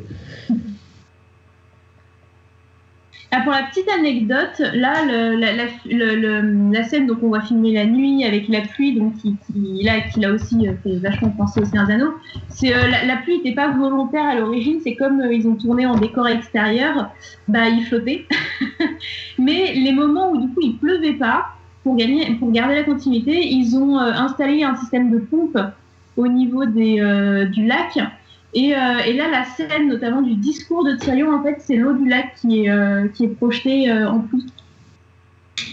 Ah, pour la petite anecdote, là, la scène donc on va filmer la nuit avec la pluie, donc qui l'a aussi fait vachement penser au Seigneur des Anneaux. C'est la pluie n'était pas volontaire à l'origine, c'est comme ils ont tourné en décor extérieur, bah il flottait. Mais les moments où du coup il pleuvait pas, pour garder la continuité, ils ont installé un système de pompe au niveau du lac. Et là, la scène, notamment du discours de Tyrion, en fait, c'est l'eau du lac qui est projetée en plus.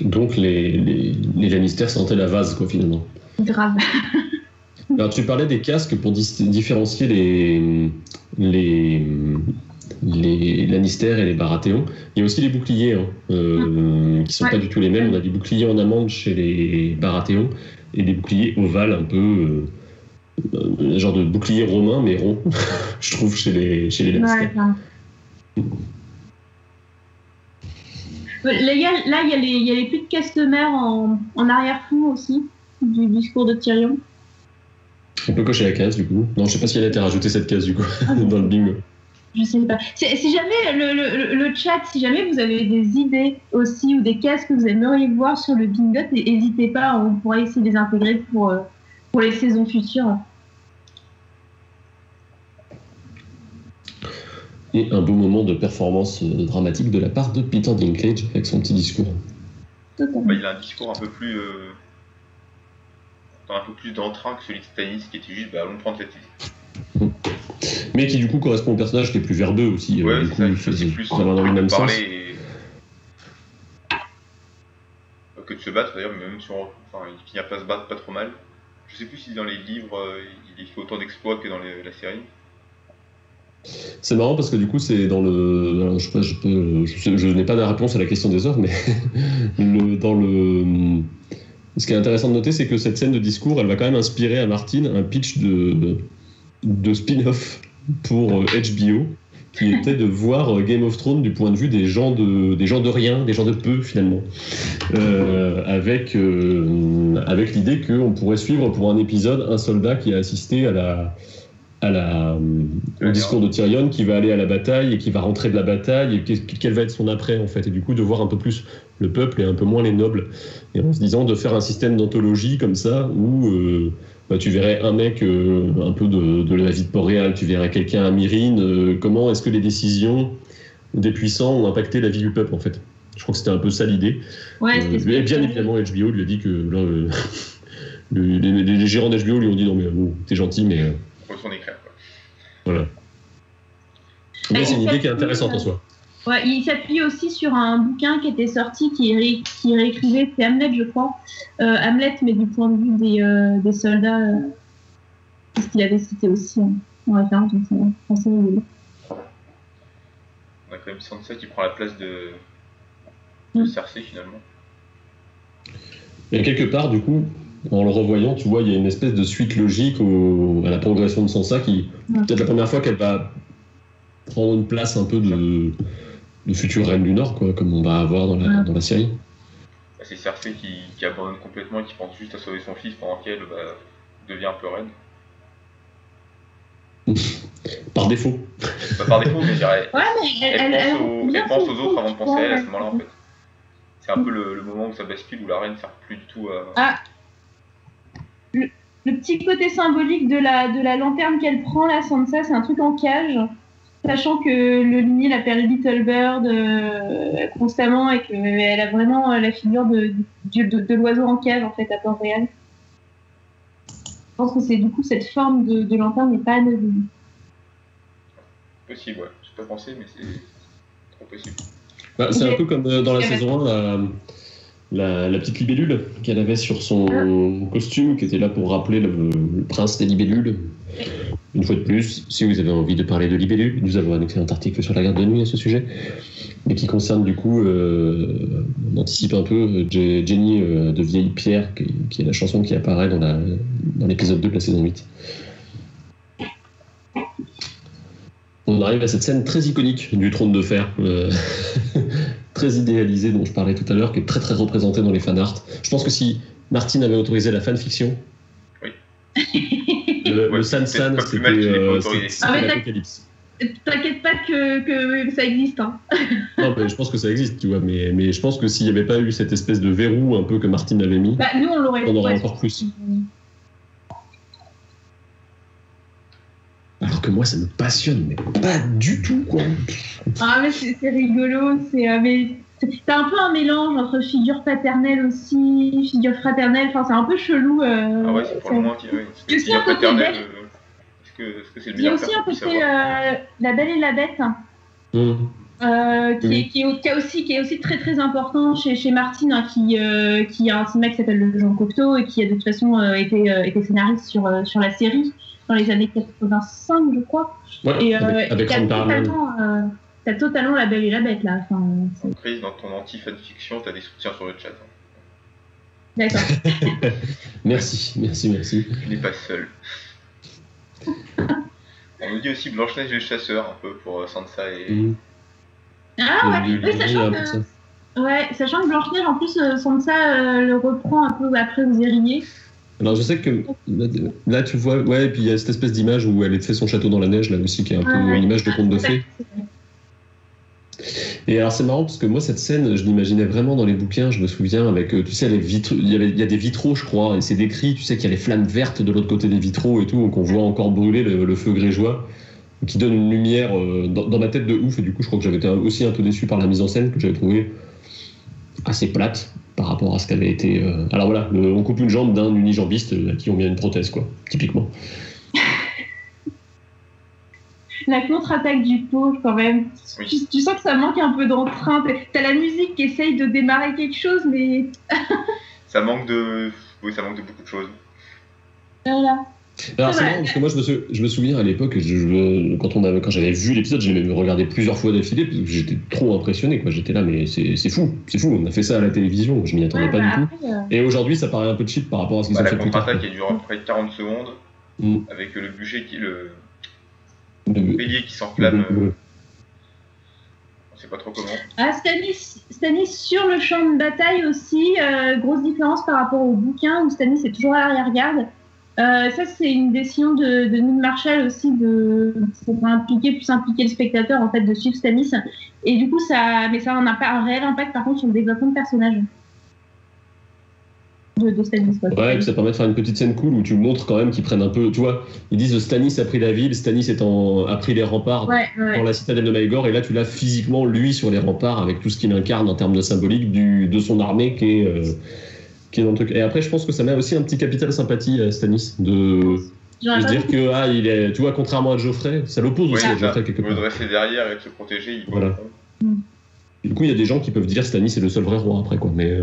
Donc les Lannister sentaient la vase, quoi, finalement. Grave. Alors, tu parlais des casques pour différencier les Lannister et les Baratheons. Il y a aussi les boucliers, qui sont pas du tout les mêmes. On a des boucliers en amande chez les Baratheons et des boucliers ovales un peu... genre de bouclier romain mais rond, je trouve, chez les Lannister. Là, il y a les puits de Castemere en arrière-fond aussi, du discours de Tyrion. On peut cocher la case, du coup. Non, je sais pas si elle a été rajoutée, cette case, du coup, dans le bingo. Je sais pas. Si jamais, le chat, si jamais vous avez des idées aussi ou des cases que vous aimeriez voir sur le bingo, n'hésitez pas, on pourra essayer de les intégrer pour les saisons futures. Et un beau moment de performance dramatique de la part de Peter Dinklage avec son petit discours. Bah, il a un discours un peu plus d'entrain que celui de Stannis, qui était juste allons prendre cette île. Mais qui du coup correspond au personnage qui est plus verbeux aussi. Ouais, du coup, il faisait plus dans le même sens. Que de se battre d'ailleurs, mais même si il finit pas se battre pas trop mal. Je sais plus si dans les livres il fait autant d'exploits que dans la série. C'est marrant parce que du coup c'est dans le... Alors, je n'ai pas de réponse à la question des heures, mais ce qui est intéressant de noter, c'est que cette scène de discours, elle va quand même inspirer à Martin un pitch de spin-off pour HBO, qui était de voir Game of Thrones du point de vue des gens de rien, des gens de peu finalement, avec l'idée qu'on pourrait suivre pour un épisode un soldat qui a assisté au discours de Tyrion, qui va aller à la bataille et qui va rentrer de la bataille, et quel va être son après en fait, et du coup de voir un peu plus le peuple et un peu moins les nobles, et en se disant de faire un système d'anthologie comme ça où tu verrais un mec un peu de la vie de Port-Réal, tu verrais quelqu'un à Myrine, comment est-ce que les décisions des puissants ont impacté la vie du peuple en fait. Je crois que c'était un peu ça l'idée. Ouais, et bien évidemment HBO lui a dit que là, les gérants d'HBO lui ont dit non mais t'es gentil mais... Son écran, quoi. Voilà. Mais c'est une idée qui est intéressante en soi. Ouais, il s'appuie aussi sur un bouquin qui était sorti, qui réécrivait, c'est Hamlet, je crois. Hamlet, mais du point de vue des soldats, ce qu'il avait cité aussi en référence, donc c'est assez rigolo. On a quand même Sansa qui prend la place de Cersei finalement. Et quelque part, du coup, en le revoyant, tu vois, il y a une espèce de suite logique à la progression de Sansa qui, peut-être la première fois qu'elle va prendre une place un peu de future reine du Nord, quoi, comme on va avoir dans la série. C'est Cersei qui abandonne complètement et qui pense juste à sauver son fils pendant qu'elle devient un peu reine. Par défaut. Pas par défaut, mais je dirais. Ouais, mais elle pense aux autres avant de penser à elle à ce moment-là, en fait. C'est un peu le moment où ça bascule, où la reine ne sert plus du tout à... Le petit côté symbolique de la lanterne qu'elle prend, la Sansa, c'est un truc en cage, sachant que le ligné l'appelle Little Bird constamment et qu'elle a vraiment la figure de l'oiseau en cage, en fait, à Port-Réal. Je pense que c'est du coup cette forme de lanterne n'est pas anodine. Possible, ouais. Je n'ai pas pensé, mais c'est trop possible. Bah, c'est un peu comme dans la saison 1, la petite libellule qu'elle avait sur son costume, qui était là pour rappeler le prince des libellules. une fois de plus, si vous avez envie de parler de Libellule, nous avons un excellent article sur la garde de nuit à ce sujet, mais qui concerne du coup, on anticipe un peu, Jenny de Vieille Pierre, qui est la chanson qui apparaît dans l'épisode 2 de la saison 8. On arrive à cette scène très iconique du trône de fer, très idéalisée dont je parlais tout à l'heure, qui est très très représentée dans les fanarts. Je pense que si Martin avait autorisé la fanfiction, le San-San, c'était l'apocalypse. T'inquiète pas que ça existe. Hein. Non, mais je pense que ça existe, tu vois. Mais je pense que s'il n'y avait pas eu cette espèce de verrou un peu que Martin avait mis, nous, on aurait encore plus. Alors que moi, ça me passionne, mais pas du tout, quoi. Ah, mais c'est rigolo. T'as un peu un mélange entre figure paternelle aussi, figure fraternelle. Enfin, c'est un peu chelou. Ah ouais, c'est pour le moins. Il y a aussi un côté bête. Est-ce que c'est le Il y a meilleur aussi un côté La Belle et la Bête. Qui est aussi très très important chez Martin, hein, qui a un cinéma qui s'appelle Jean Cocteau et qui a de toute façon été scénariste sur la série dans les années 85, je crois. Ouais, et avec t'as totalement La Belle et la Bête là. Enfin, Chris, dans ton anti-fanfiction, t'as des soutiens sur le chat. Hein. D'accord. Merci. Tu n'es pas seul. On nous dit aussi Blanche-Neige et le chasseur, un peu pour Sansa et... Ah ouais, sachant que Blanche-Neige, en plus, Sansa le reprend un peu après aux Érignées. Alors je sais que là tu vois, ouais, et puis il y a cette espèce d'image où elle fait son château dans la neige, là aussi, qui est un peu une image de conte de fées. Et alors c'est marrant parce que moi cette scène, je l'imaginais vraiment dans les bouquins, je me souviens, avec, tu sais, il y a des vitraux, je crois, et c'est décrit, tu sais, qu'il y a les flammes vertes de l'autre côté des vitraux et tout, donc on voit encore brûler le feu grégeois, qui donne une lumière dans ma tête de ouf, et du coup je crois que j'avais été aussi un peu déçu par la mise en scène, que j'avais trouvé assez plate par rapport à ce qu'avait été... Alors voilà, on coupe une jambe d'un unijambiste à qui on met une prothèse, quoi, typiquement. La contre-attaque du pauvre, quand même. Oui. Tu sens que ça manque un peu d'entrain. T'as la musique qui essaye de démarrer quelque chose, mais... ça manque de beaucoup de choses. Voilà. Alors c'est marrant parce que moi je me souviens à l'époque quand j'avais vu l'épisode, je l'ai même regardé plusieurs fois d'affilée parce que j'étais trop impressionné, quoi. J'étais là, mais c'est fou, on a fait ça à la télévision, je m'y attendais pas du tout. Et aujourd'hui ça paraît un peu cheap par rapport à ce qu'ils ont fait plus tard. La contre-attaque qui dure à peu près 40 secondes avec le bûcher le bélier qui s'enflamme. On sait pas trop comment. Ah, Stannis sur le champ de bataille aussi, grosse différence par rapport au bouquin où Stannis est toujours à l'arrière-garde. Ça, c'est une décision de Neil Marshall aussi pour impliquer le spectateur en fait de suivre Stannis. Et du coup, ça a un réel impact par contre sur le développement de personnage de Stannis. Quoi. Ouais, et puis ça permet de faire une petite scène cool où tu montres quand même qu'ils prennent un peu, tu vois, ils disent Stannis a pris la ville, Stannis a pris les remparts dans la citadelle de Maegor, et là tu l'as physiquement lui sur les remparts avec tout ce qu'il incarne en termes de symbolique de son armée qui est dans le truc. Et après, je pense que ça met aussi un petit capital sympathie à Stannis de se dire que il est, tu vois, contrairement à Geoffrey, ça l'oppose aussi à Geoffrey quelque part. De rester derrière et de se protéger. Voilà. Du coup, il y a des gens qui peuvent dire Stannis est le seul vrai roi après, quoi. Mais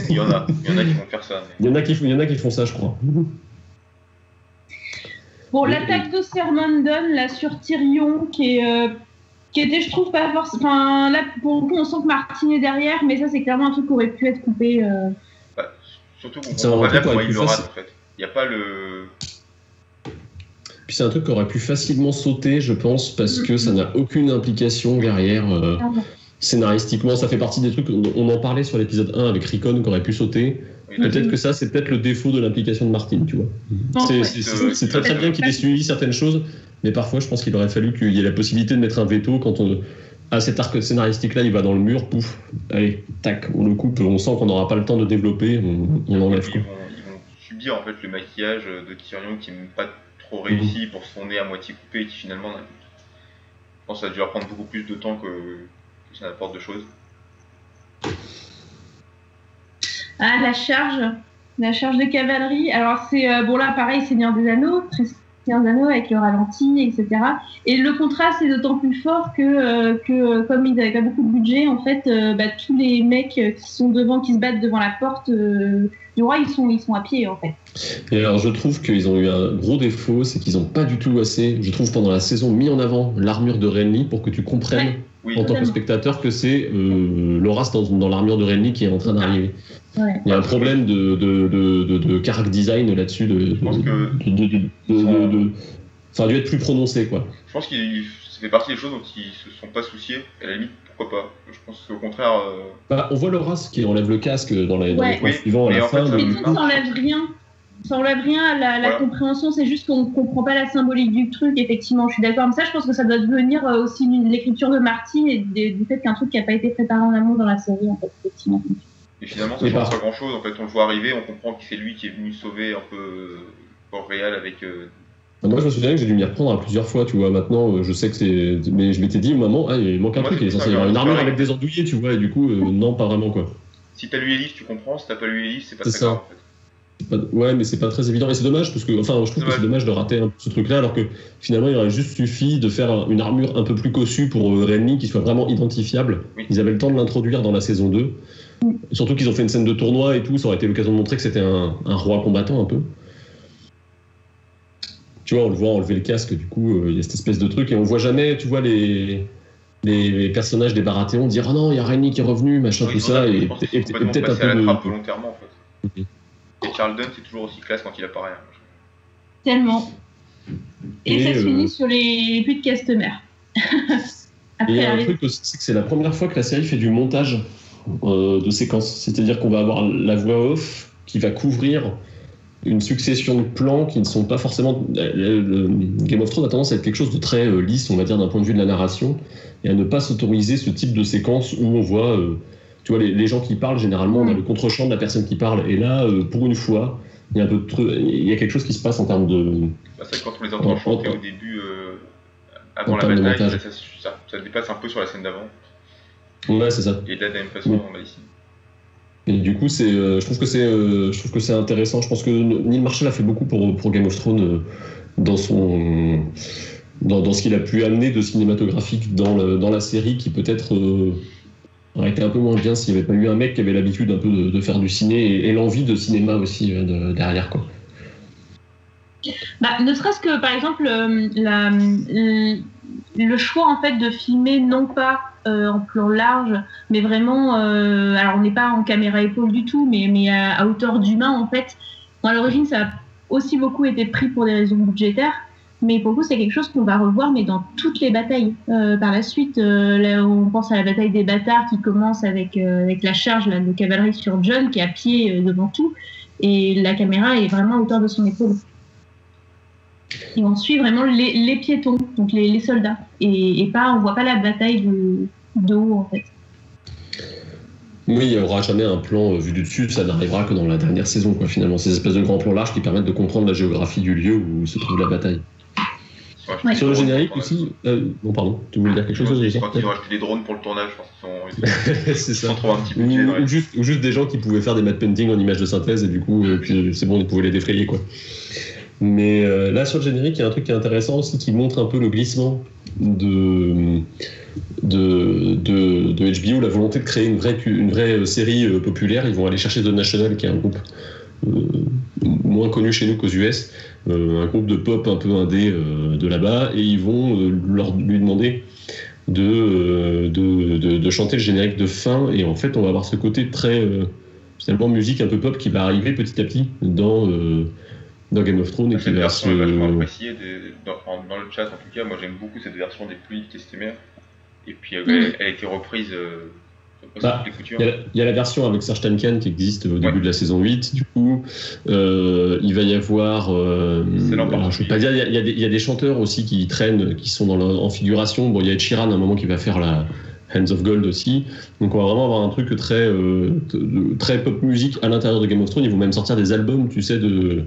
il y en a qui vont faire ça. Mais... Il y en a qui font ça, je crois. Bon, l'attaque de Ser Mondon là sur Tyrion qui était, je trouve, pas forcément. Enfin, là, pour le coup, on sent que Martin est derrière, mais ça, c'est clairement un truc qui aurait pu être coupé. Surtout qu'on voit bien comment il le rate, en fait. Il n'y a pas le... Puis c'est un truc qui aurait pu facilement sauter, je pense, parce que ça n'a aucune implication derrière. Scénaristiquement, ça fait partie des trucs... On en parlait sur l'épisode 1 avec Rickon, qui aurait pu sauter. Peut-être que ça, c'est peut-être le défaut de l'implication de Martin, tu vois. C'est très bien qu'il ait suivi certaines choses, mais parfois, je pense qu'il aurait fallu qu'il y ait la possibilité de mettre un veto quand cet arc scénaristique-là, il va dans le mur, pouf, allez, tac, on le coupe, on sent qu'on n'aura pas le temps de développer, on l'enlève. Ils vont subir en fait le maquillage de Tyrion qui n'est pas trop réussi pour son nez à moitié coupé et qui finalement, je pense que ça a dû prendre beaucoup plus de temps que ça n'apporte de choses. Ah, la charge de cavalerie. Alors c'est bon là pareil, Seigneur des Anneaux, très Seigneur des Anneaux avec le ralenti, etc. Et le contraste est d'autant plus fort que comme ils n'avaient pas beaucoup de budget, en fait, tous les mecs qui sont devant, qui se battent devant la porte du roi, ils sont à pied, en fait. Et alors, je trouve qu'ils ont eu un gros défaut, c'est qu'ils n'ont pas du tout assez, je trouve, pendant la saison, mis en avant l'armure de Renly pour que tu comprennes, en tant que spectateur, que c'est Loras dans l'armure de Renly qui est en train d'arriver. Ouais. Il y a un problème de character design là-dessus, ça a dû être plus prononcé, quoi. Je pense que ça fait partie des choses dont ils se sont pas souciés. À la limite, pourquoi pas. Je pense qu'au contraire. On voit Loras qui enlève le casque dans les plans suivants à la fin. Mais ça n'enlève rien. Ça enlève rien à la compréhension, c'est juste qu'on ne comprend pas la symbolique du truc, effectivement, je suis d'accord. Mais ça, je pense que ça doit devenir aussi l'écriture de Martin et du fait qu'il y a un truc qui n'a pas été préparé en amont dans la série, en fait, effectivement. Et finalement, ça ne change pas grand-chose. En fait, on le voit arriver, on comprend que c'est lui qui est venu sauver un peu Port-Réal avec... Moi, je me souviens que j'ai dû m'y reprendre à plusieurs fois, tu vois. Maintenant, je sais que c'est... Mais je m'étais dit, maman, il manque un truc, il est censé y avoir une armure avec des andouillés, tu vois, et du coup, non, pas vraiment, quoi. Si t'as lu Elif, tu comprends. Si t'as pas lu Elif, c'est pas très grave, en fait. Ouais, mais c'est pas très évident et c'est dommage parce que, je trouve que c'est dommage de rater ce truc-là alors que finalement il aurait juste suffi de faire une armure un peu plus cossue pour Renly qui soit vraiment identifiable. Oui. Ils avaient le temps de l'introduire dans la saison 2. Surtout qu'ils ont fait une scène de tournoi et tout, ça aurait été l'occasion de montrer que c'était un roi combattant un peu. Tu vois, on le voit enlever le casque, du coup, il y a cette espèce de truc et on voit jamais, tu vois, les personnages des Baratheons dire « Ah non, il y a Renly qui est revenu, machin, tout ça. » et peut-être un peu de... volontairement, en fait. Et Charles Dunn, c'est toujours aussi classe quand il apparaît. Tellement. Et ça se finit sur les buts de Castemer. Et il y a un truc aussi, c'est que c'est la première fois que la série fait du montage de séquences. C'est-à-dire qu'on va avoir la voix off qui va couvrir une succession de plans qui ne sont pas forcément... Game of Thrones a tendance à être quelque chose de très lisse, on va dire, d'un point de vue de la narration, et à ne pas s'autoriser ce type de séquence où on voit... Tu vois, les gens qui parlent, généralement, on a le contre-champ de la personne qui parle. Et là, pour une fois, il y a quelque chose qui se passe en termes de... c'est quand on les entend chanter au début, avant la bataille, ça dépasse un peu sur la scène d'avant. Ouais, c'est ça. Et là, de la même façon, on l'a ici. Et du coup, je trouve que c'est intéressant. Je pense que Neil Marshall a fait beaucoup pour Game of Thrones dans ce qu'il a pu amener de cinématographique dans la série, qui peut-être... aurait été un peu moins bien s'il n'y avait pas eu un mec qui avait l'habitude un peu de faire du ciné et l'envie de cinéma aussi derrière, quoi. Ne serait-ce que par exemple le choix en fait de filmer non pas en plan large mais vraiment alors on n'est pas en caméra épaule du tout mais à hauteur d'humain en fait. Bon, à l'origine ça a aussi beaucoup été pris pour des raisons budgétaires. Mais pour le coup, c'est quelque chose qu'on va revoir, mais dans toutes les batailles. Par la suite, là, on pense à la bataille des bâtards qui commence avec la charge de cavalerie sur Jon, qui est à pied devant tout, et la caméra est vraiment à hauteur de son épaule. Et on suit vraiment les piétons, donc les soldats, et on voit pas la bataille de haut, en fait. Oui, il n'y aura jamais un plan vu du dessus, ça n'arrivera que dans la dernière saison, quoi, finalement. Ces espèces de grands plans larges qui permettent de comprendre la géographie du lieu où se trouve la bataille. Ouais. Sur le générique aussi... non, pardon, tu voulais dire quelque chose? Je crois qu'ils ont acheté des drones pour le tournage, je pense qu'ils sont trop un petit budget. Ou juste des gens qui pouvaient faire des matte painting en images de synthèse et du coup, puis c'est bon, ils pouvaient les défrayer, quoi. Mais là, sur le générique, il y a un truc qui est intéressant aussi, qui montre un peu le glissement de HBO, la volonté de créer une vraie série populaire. Ils vont aller chercher The National, qui est un groupe moins connu chez nous qu'aux US, un groupe de pop un peu indé de là-bas, et ils vont lui demander de chanter le générique de fin, et en fait on va avoir ce côté très finalement musique un peu pop qui va arriver petit à petit dans Game of Thrones. Et cette version est vachement appréciée dans le chat, en tout cas. Moi j'aime beaucoup cette version des pluies du Testament, et puis elle a été reprise il y a la version avec Serge Tankian qui existe au début de la saison 8, du coup il va y avoir je vais pas dire, il y a des chanteurs aussi qui traînent, qui sont en figuration. Bon, il y a Ed Sheeran à un moment qui va faire la Hands of Gold aussi, donc on va vraiment avoir un truc très pop musique à l'intérieur de Game of Thrones. Ils vont même sortir des albums, tu sais, de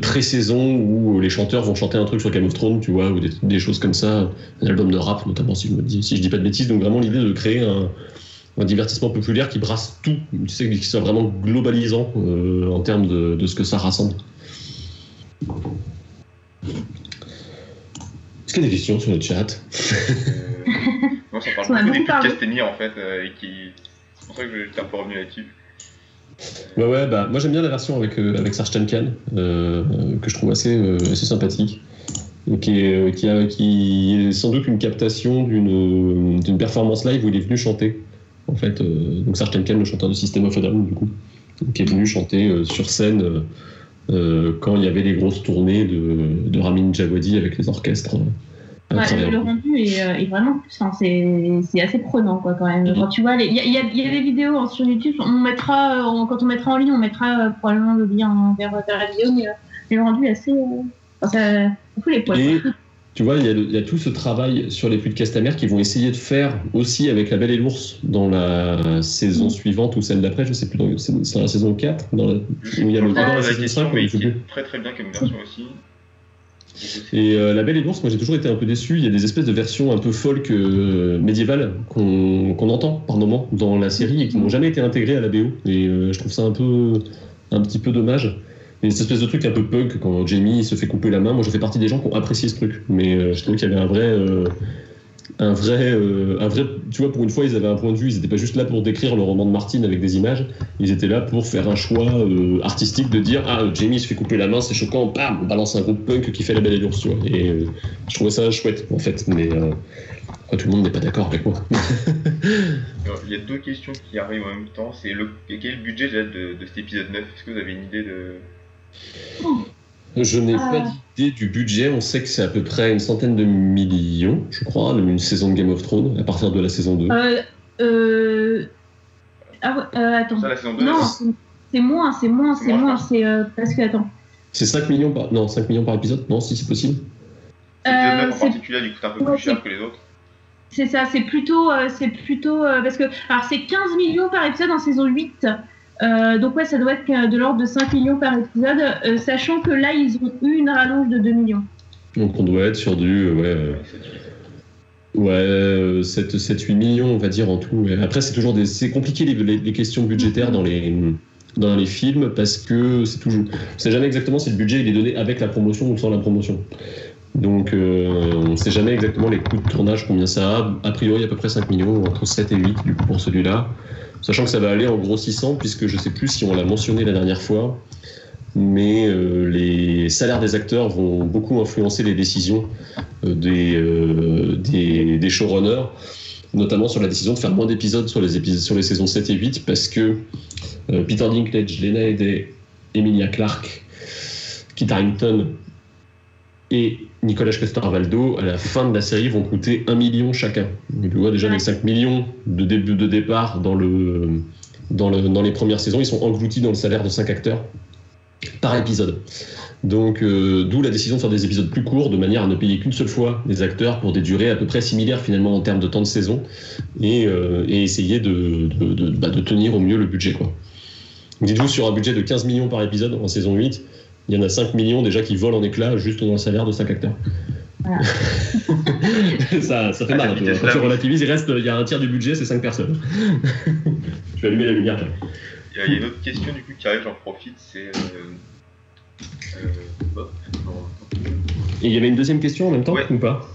pré-saison où les chanteurs vont chanter un truc sur Game of Thrones, tu vois, ou des choses comme ça, un album de rap notamment, si je dis pas de bêtises. Donc vraiment l'idée de créer un divertissement populaire qui brasse tout, tu sais, qui soit vraiment globalisant en termes de ce que ça rassemble. qu'il y a des questions sur le chat? Moi, ça parle beaucoup des putes Castémir, en fait, et qui... c'est pour ça que j'étais un peu revenu là-dessus. Ouais, bah, moi j'aime bien la version avec Serj Tankian, que je trouve assez sympathique, et qui est sans doute une captation d'une performance live où il est venu chanter, en fait. Donc Serj Tankian, le chanteur de System of a Down, du coup, qui est venu chanter sur scène quand il y avait les grosses tournées de Ramin Djawadi avec les orchestres. Le rendu est vraiment, c'est assez prenant, quoi, quand même. Quand tu vois, il y a des vidéos sur YouTube, quand on mettra en ligne, on mettra probablement le lien vers la vidéo, mais le rendu est assez... ça fout les poils. Et tu vois, il y a tout ce travail sur les pluies de Castamere qu'ils vont essayer de faire aussi avec La Belle et l'Ours dans la saison suivante ou celle d'après, je sais plus, c'est dans la saison 4, où il y a dans la saison 5, mais qui est très très bien comme version aussi. Et La Belle et l'Ours, moi j'ai toujours été un peu déçu. Il y a des espèces de versions un peu folk médiévales qu'on entend par moments dans la série et qui n'ont jamais été intégrées à la BO. Et je trouve ça un petit peu dommage. Et cette espèce de truc un peu punk quand Jamie se fait couper la main. Moi je fais partie des gens qui ont apprécié ce truc. Mais je trouve qu'il y avait un vrai, tu vois, pour une fois ils avaient un point de vue. Ils n'étaient pas juste là pour décrire le roman de Martin avec des images. Ils étaient là pour faire un choix artistique de dire Jamie se fait couper la main, c'est choquant, bam, on balance un groupe punk qui fait La Belle et l'Ours, tu vois. Et je trouvais ça chouette en fait, mais tout le monde n'est pas d'accord avec moi. Alors, il y a deux questions qui arrivent en même temps. C'est quel est le budget de cet épisode 9? Est-ce que vous avez une idée de... Je n'ai pas d'idée du budget. On sait que c'est à peu près une centaine de millions, je crois, une saison de Game of Thrones, à partir de la saison 2. Attends. Ça, la saison 2, non, c'est moins. C'est parce que, attends. C'est 5 millions par épisode? Non, si c'est possible. L'épisode 9 en particulier, il coûte un peu plus cher que les autres. C'est ça, c'est plutôt parce que, alors c'est 15 millions par épisode en saison 8. Donc ouais, ça doit être de l'ordre de 5 millions par épisode, sachant que là, ils ont eu une rallonge de 2 millions. Donc on doit être sur du 7-8 millions, on va dire, en tout. Après, c'est compliqué les questions budgétaires dans les films, parce que on sait jamais exactement si le budget il est donné avec la promotion ou sans la promotion. Donc on ne sait jamais exactement les coûts de tournage, combien ça a. A priori, à peu près 5 millions, entre 7 et 8 du coup, pour celui-là. Sachant que ça va aller en grossissant, puisque je ne sais plus si on l'a mentionné la dernière fois, mais les salaires des acteurs vont beaucoup influencer les décisions des showrunners, notamment sur la décision de faire moins d'épisodes sur les saisons 7 et 8, parce que Peter Dinklage, Lena Headey, Emilia Clarke, Kit Harington et Nicolas Coster-Waldau, à la fin de la série, vont coûter 1 million chacun. Tu vois déjà les 5 millions de départ dans les premières saisons, ils sont engloutis dans le salaire de 5 acteurs par épisode. Donc d'où la décision de faire des épisodes plus courts, de manière à ne payer qu'une seule fois les acteurs pour des durées à peu près similaires finalement en termes de temps de saison, et essayer de tenir au mieux le budget, quoi. Dites-vous, sur un budget de 15 millions par épisode en saison 8, il y en a 5 millions déjà qui volent en éclats juste dans le salaire de 5 acteurs. Voilà. ça fait mal un peu. Quand tu relativises, il y a un tiers du budget, c'est 5 personnes. Je vais allumer la lumière. Il y a une autre question du coup qui arrive, j'en profite, c'est... Et il y avait une deuxième question en même temps, ou pas?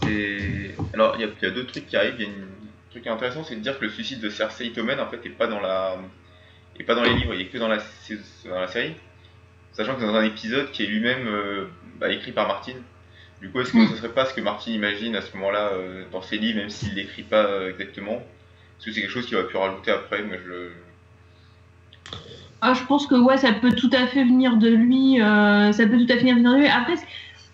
Alors il y a deux trucs qui arrivent. Il y a un truc intéressant, c'est de dire que le suicide de Cersei Tommen en fait n'est pas dans les livres, il est que dans la série. Sachant que c'est dans un épisode qui est lui-même écrit par Martin. Du coup, est-ce que ce serait pas ce que Martin imagine à ce moment-là dans ses livres, même s'il l'écrit pas exactement? Est-ce que c'est quelque chose qu'il va pu rajouter après? Je pense que ça peut tout à fait venir de lui. Après,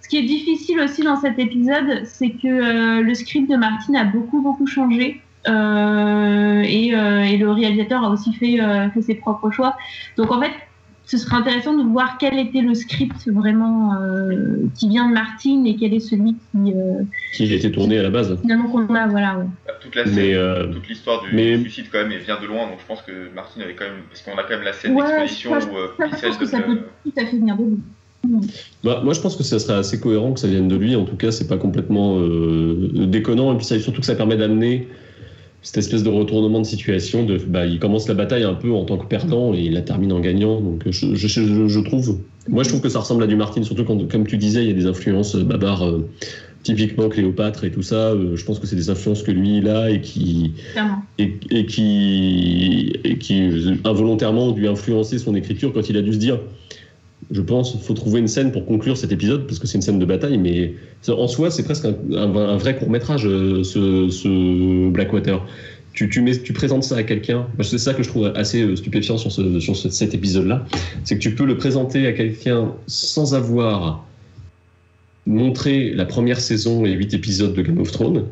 ce qui est difficile aussi dans cet épisode, c'est que le script de Martin a beaucoup changé. Et le réalisateur a aussi fait ses propres choix. Donc en fait, ce serait intéressant de voir quel était le script vraiment qui vient de Martin et quel est celui qui a été tourné à la base. Finalement qu'on a, voilà. Ouais. Toute toute l'histoire du suicide quand même vient de loin, donc je pense que Martin avait quand même, parce qu'on a quand même la scène d'exposition où je pense que ça peut tout à fait venir de lui. Moi je pense que ça serait assez cohérent que ça vienne de lui. En tout cas, c'est pas complètement déconnant, et puis surtout que ça permet d'amener cette espèce de retournement de situation, il commence la bataille un peu en tant que perdant et il la termine en gagnant. Donc je trouve que ça ressemble à du Martin, surtout quand, comme tu disais, il y a des influences babar typiquement Cléopâtre et tout ça, je pense que c'est des influences que lui il a et qui involontairement ont dû influencer son écriture quand il a dû se dire, je pense, il faut trouver une scène pour conclure cet épisode parce que c'est une scène de bataille, mais en soi c'est presque un vrai court-métrage ce Blackwater. Tu présentes ça à quelqu'un, c'est ça que je trouve assez stupéfiant sur cet épisode-là, c'est que tu peux le présenter à quelqu'un sans avoir montré la première saison et 8 épisodes de Game of Thrones,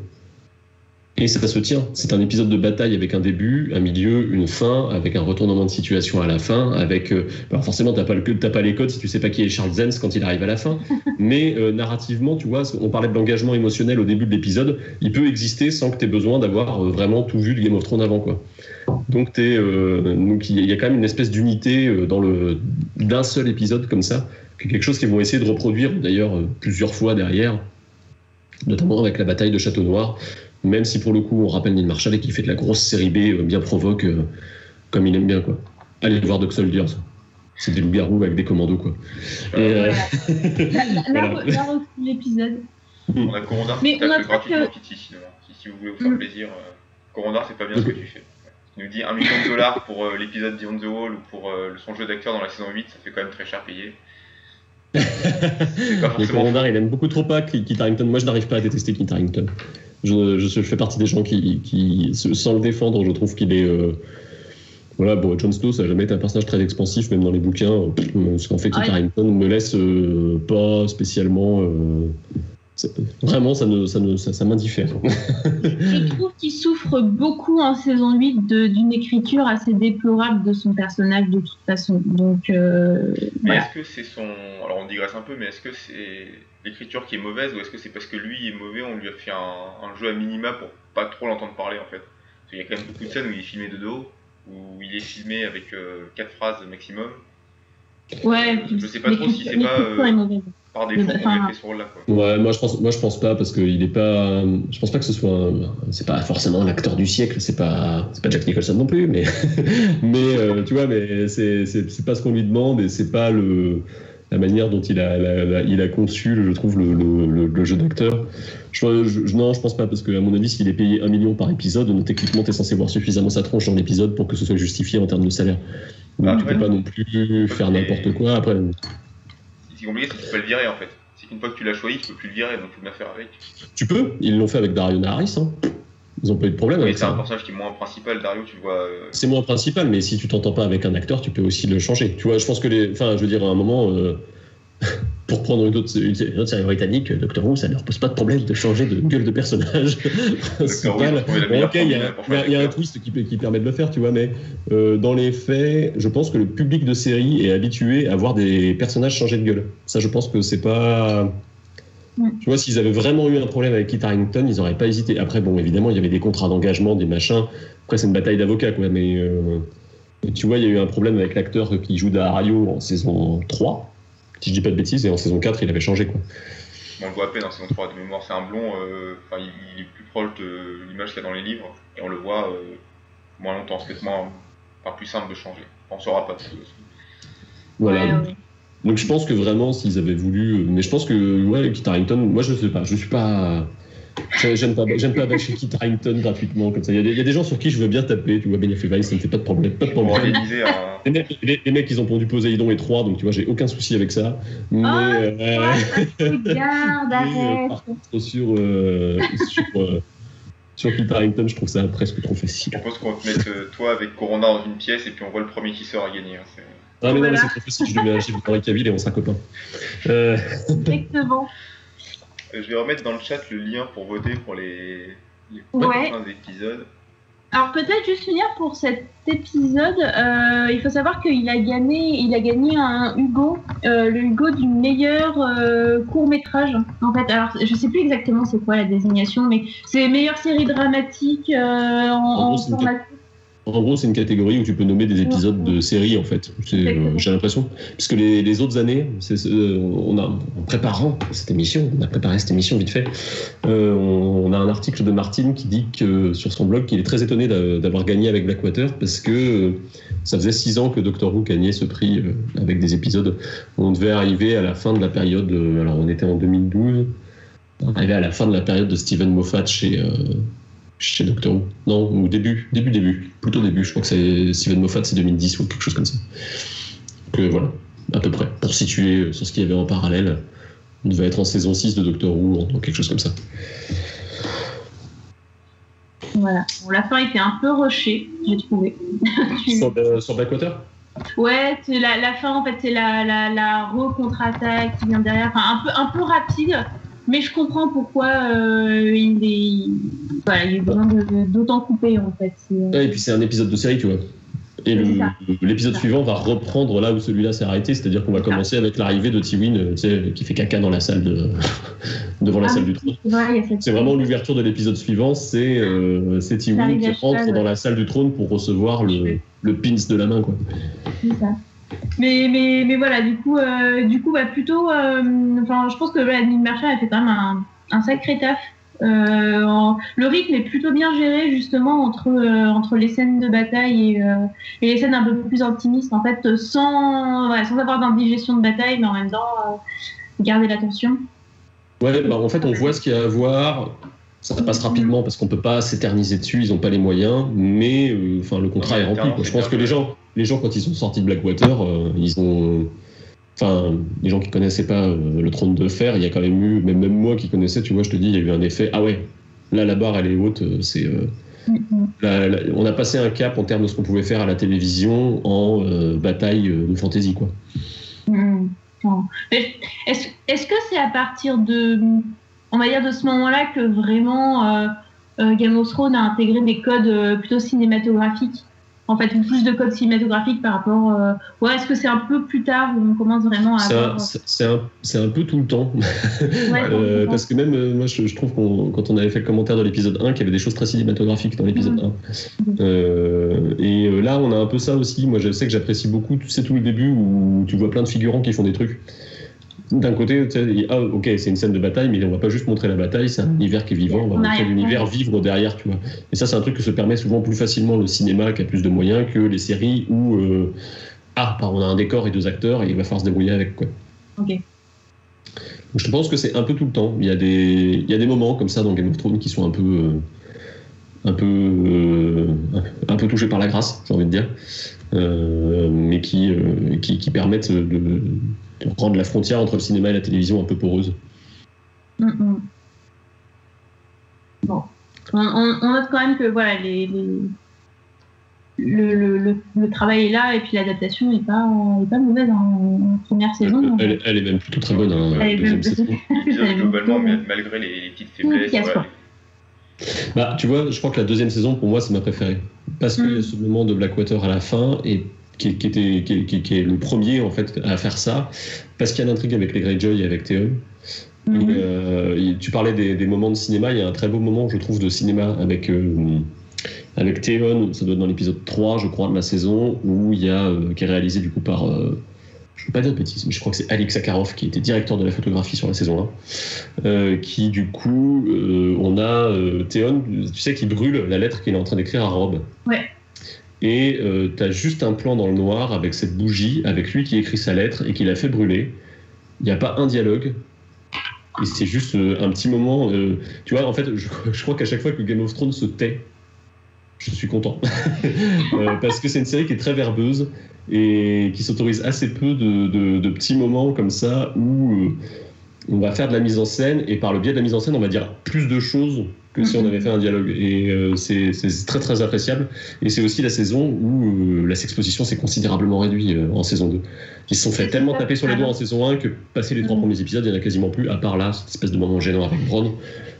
et ça se tient. C'est un épisode de bataille avec un début, un milieu, une fin, avec un retournement de situation à la fin, avec... alors forcément, t'as pas les codes si tu sais pas qui est Charles Dance quand il arrive à la fin, mais narrativement, tu vois, on parlait de l'engagement émotionnel au début de l'épisode, il peut exister sans que t'aies besoin d'avoir vraiment tout vu de Game of Thrones avant, quoi. Donc il y a quand même une espèce d'unité d'un seul épisode comme ça, quelque chose qu'ils vont essayer de reproduire d'ailleurs plusieurs fois derrière, notamment avec la bataille de Château Noir, même si pour le coup on rappelle Neil Marshall et qu'il fait de la grosse série B bien provoque comme il aime bien, quoi. Allez voir Dog Soldiers, c'est des loups-garous avec des commandos, quoi. L'épisode. On a Corondar qui tape gratuitement Kitty, si vous voulez vous faire plaisir. Corondar, c'est pas bien ce que tu fais. Il nous dit $1 million pour l'épisode Beyond the Wall ou pour son jeu d'acteur dans la saison 8, ça fait quand même très cher payé. Mais Corondar, il aime beaucoup trop pas Kit Harington. Moi, je n'arrive pas à détester Kit Harington. Je fais partie des gens qui sans le défendre, je trouve qu'il est... Voilà, bon, Jon Snow, ça n'a jamais été un personnage très expansif, même dans les bouquins. Ce qu'en fait Kit Harington me laisse pas spécialement... vraiment, ça m'indiffère. Je trouve qu'il souffre beaucoup en saison 8 d'une écriture assez déplorable de son personnage de toute façon. Donc, mais est-ce que c'est son... Alors on digresse un peu, mais est-ce que c'est l'écriture qui est mauvaise ou est-ce que c'est parce que lui est mauvais, on lui a fait un jeu à minima pour pas trop l'entendre parler en fait? Parce qu'il y a quand même beaucoup de scènes où il est filmé de dos, où il est filmé avec 4 phrases maximum. Ouais. Je sais pas trop si c'est pas... par défaut qu'on lui a fait ce rôle-là, quoi. Ouais, moi je pense pas parce qu'il est pas. Je pense pas que ce soit. C'est pas forcément l'acteur du siècle, c'est pas Jack Nicholson non plus, mais tu vois, mais c'est pas ce qu'on lui demande et c'est pas la manière dont il a conçu, je trouve, le jeu d'acteur. Non, je pense pas parce que à mon avis, s'il est payé 1 million par épisode, techniquement t'es censé voir suffisamment sa tronche dans l'épisode pour que ce soit justifié en termes de salaire. Donc tu peux pas non plus faire n'importe quoi après. C'est compliqué, c'est que tu peux le virer en fait. C'est qu'une fois que tu l'as choisi, tu peux plus le virer, donc tu peux bien faire avec. Tu peux, ils l'ont fait avec Dario Naharis, hein. Ils ont pas eu de problème avec ça. C'est un personnage qui est moins principal, Dario, tu le vois. C'est moins principal, mais si tu t'entends pas avec un acteur, tu peux aussi le changer. Tu vois, je pense que je veux dire, à un moment, pour prendre une autre série britannique, Doctor Who, ça ne leur pose pas de problème de changer de gueule de personnage. Ok, il y a un twist qui permet de le faire, tu vois, mais dans les faits, je pense que le public de série est habitué à voir des personnages changer de gueule. Ça, je pense que c'est pas... Tu vois, s'ils avaient vraiment eu un problème avec Kit Harington, ils n'auraient pas hésité. Après, bon, évidemment, il y avait des contrats d'engagement, des machins. Après, c'est une bataille d'avocats, quoi, mais... tu vois, il y a eu un problème avec l'acteur qui joue Daario en saison 3. Si je dis pas de bêtises, et en saison 4, il avait changé, quoi. On le voit à peine en saison 3 de mémoire, c'est un blond, il est plus proche de l'image qu'il y a dans les livres, et on le voit moins longtemps, c'est peut-être plus simple de changer. On ne saura pas de toute façon. Voilà. Ouais. Donc je pense que vraiment, s'ils avaient voulu... Mais je pense que, Kit Harington, moi je sais pas, je suis pas... J'aime pas bâcher Kit Harington gratuitement comme ça. Il y a des gens sur qui je veux bien taper, tu vois, Benioff et Weiss, ça me fait pas de problème. Les mecs, ils ont pondu Poséidon et 3, donc tu vois, j'ai aucun souci avec ça. Mais, par contre, sur Kit Harington, je trouve ça presque trop facile. Je propose qu'on te mette toi avec Corona dans une pièce et puis on voit le premier qui sort à gagner. Ah mais non, c'est trop facile, je lui mets un chiffre dans Cavill et on sera copains. Exactement. Je vais remettre dans le chat le lien pour voter pour les prochains épisodes. Alors peut-être juste finir pour cet épisode, il faut savoir qu'il a gagné un Hugo, le Hugo du meilleur court-métrage en fait. Alors je sais plus exactement c'est quoi la désignation, mais c'est meilleure série dramatique en format. En gros, c'est une catégorie où tu peux nommer des épisodes de séries, en fait. J'ai l'impression. Puisque les autres années, en préparant cette émission, on a préparé cette émission vite fait, on a un article de Martine qui dit que, sur son blog qu'il est très étonné d'avoir gagné avec Blackwater parce que ça faisait 6 ans que Doctor Who gagnait ce prix avec des épisodes. On devait arriver à la fin de la période, alors on était en 2012, arrivé à la fin de la période de Steven Moffat chez Doctor Who. Non, ou début. Plutôt début. Je crois que c'est Steven Moffat, c'est 2010 ou quelque chose comme ça. Donc voilà, à peu près. Pour situer sur ce qu'il y avait en parallèle, on devait être en saison 6 de Doctor Who, ou quelque chose comme ça. Voilà. Bon, la fin était un peu rushée, j'ai trouvé. Sur Blackwater ? Ouais, c'est la fin, en fait, c'est la contre-attaque qui vient derrière. Enfin, un peu rapide, mais je comprends pourquoi il y a besoin d'autant couper, en fait. Ouais, et puis c'est un épisode de série, tu vois. Et l'épisode suivant va reprendre là où celui-là s'est arrêté, c'est-à-dire qu'on va commencer avec l'arrivée de Tywin, qui fait caca dans la salle devant la salle du trône. C'est vraiment l'ouverture de l'épisode suivant, c'est Tywin qui rentre dans la salle du trône pour recevoir le pins de la main, quoi. C'est ça. Mais voilà, du coup, plutôt. Je pense que Neil Marshall a fait quand même un sacré taf. Le rythme est plutôt bien géré justement entre les scènes de bataille et les scènes un peu plus optimistes, en fait, sans avoir d'indigestion de bataille, mais en même temps garder l'attention. Ouais, en fait on voit ce qu'il y a à voir, ça passe rapidement parce qu'on peut pas s'éterniser dessus, ils ont pas les moyens, mais le contrat est rempli, quoi. Je pense que les gens quand ils sont sortis de Blackwater, ils ont... les gens qui connaissaient pas le trône de fer, il y a quand même eu, même moi qui connaissais, tu vois, je te dis, il y a eu un effet, ah ouais, là la barre elle est haute, on a passé un cap en termes de ce qu'on pouvait faire à la télévision en bataille de fantasy, quoi. Est-ce que c'est à partir de ce moment-là que vraiment Game of Thrones a intégré des codes plutôt cinématographiques? En fait, plus de codes cinématographiques par rapport... est-ce que c'est un peu plus tard où on commence vraiment à avoir... C'est un peu tout le temps. Parce que même, moi, je trouve quand on avait fait le commentaire de l'épisode 1, qu'il y avait des choses très cinématographiques dans l'épisode 1. Et là, on a un peu ça aussi. Moi, je sais que j'apprécie beaucoup, c'est tout le début où tu vois plein de figurants qui font des trucs. D'un côté, ok, c'est une scène de bataille, mais on va pas juste montrer la bataille, c'est un univers qui est vivant, on va montrer l'univers vivre derrière, tu vois. Et ça, c'est un truc que se permet souvent plus facilement le cinéma, qui a plus de moyens, que les séries où on a un décor et 2 acteurs et il va falloir se débrouiller avec, quoi. Ok. Donc, je pense que c'est un peu tout le temps. Il y a des moments comme ça dans Game of Thrones qui sont un peu touchés par la grâce, j'ai envie de dire, mais qui permettent de rendre la frontière entre le cinéma et la télévision un peu poreuse. Bon. On note quand même que voilà, le travail est là et puis l'adaptation n'est pas mauvaise en première saison. Elle est même plutôt très bonne. Globalement, malgré les petites faiblesses. Tu vois, je crois que la deuxième saison, pour moi, c'est ma préférée. Parce qu'il y a ce moment de Blackwater à la fin et qui est le premier en fait à faire ça, parce qu'il y a l'intrigue avec les Greyjoy et avec Theon. Tu parlais des moments de cinéma, il y a un très beau moment, je trouve, de cinéma avec Theon, ça doit être dans l'épisode 3, je crois, de la saison, où qui est réalisé du coup par, je ne veux pas dire de bêtises, mais je crois que c'est Alex Sakharov qui était directeur de la photographie sur la saison 1, qui du coup, on a Theon, tu sais, qui brûle la lettre qu'il est en train d'écrire à Robb. Ouais. Et t'as juste un plan dans le noir avec cette bougie, avec lui qui écrit sa lettre et qui l'a fait brûler. Il n'y a pas un dialogue. Et c'est juste un petit moment... tu vois, en fait, je crois qu'à chaque fois que Game of Thrones se tait, je suis content. Parce que c'est une série qui est très verbeuse et qui s'autorise assez peu de petits moments comme ça où on va faire de la mise en scène et par le biais de la mise en scène, on va dire plus de choses que si on avait fait un dialogue. Et c'est très très appréciable. Et c'est aussi la saison où la sexposition s'est considérablement réduite en saison 2. Ils se sont fait tellement taper sur les doigts en saison 1 que passé les 3 premiers épisodes, il n'y en a quasiment plus, à part là, cette espèce de moment gênant avec Bronn.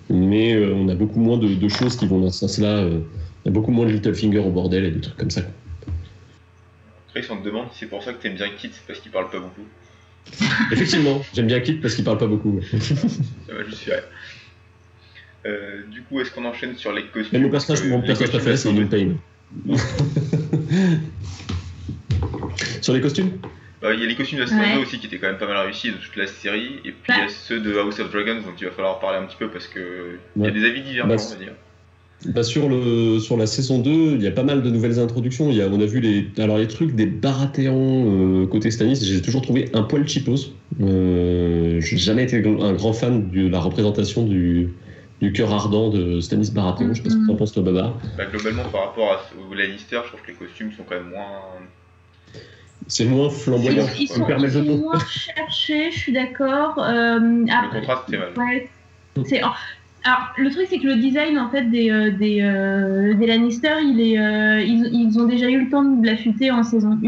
Mais on a beaucoup moins de choses qui vont dans ce sens-là. Il y a beaucoup moins de Littlefinger au bordel et des trucs comme ça. Chris, on te demande si c'est pour ça que t'aimes bien Kit, parce qu'il parle pas beaucoup. Effectivement, j'aime bien Kit parce qu'il parle pas beaucoup. Ça va juste faire. Du coup, est-ce qu'on enchaîne sur les costumes? Mon personnage préféré, c'est Neil Payne. Sur les costumes, il y a les costumes de la saison 2 aussi qui étaient quand même pas mal réussis de toute la série, et puis il y a ceux de House of Dragons dont il va falloir parler un petit peu parce que il y a des avis divergents, on va dire. Sur la saison 2, il y a pas mal de nouvelles introductions. On a vu les trucs des Baratheons côté Stannis, j'ai toujours trouvé un poil cheapos. J'ai jamais été un grand fan de la représentation du cœur ardent de Stannis Baratheon. Je sais pas ce que t'en penses, toi, Baba. Globalement, par rapport aux Lannister, je trouve que les costumes sont quand même moins... C'est moins flamboyant. Ils sont moins cherchés, je suis d'accord. Le contraste, c'est mal. Ouais, alors, le truc, c'est que le design, en fait, des Lannister, ils ont déjà eu le temps de l'affûter en saison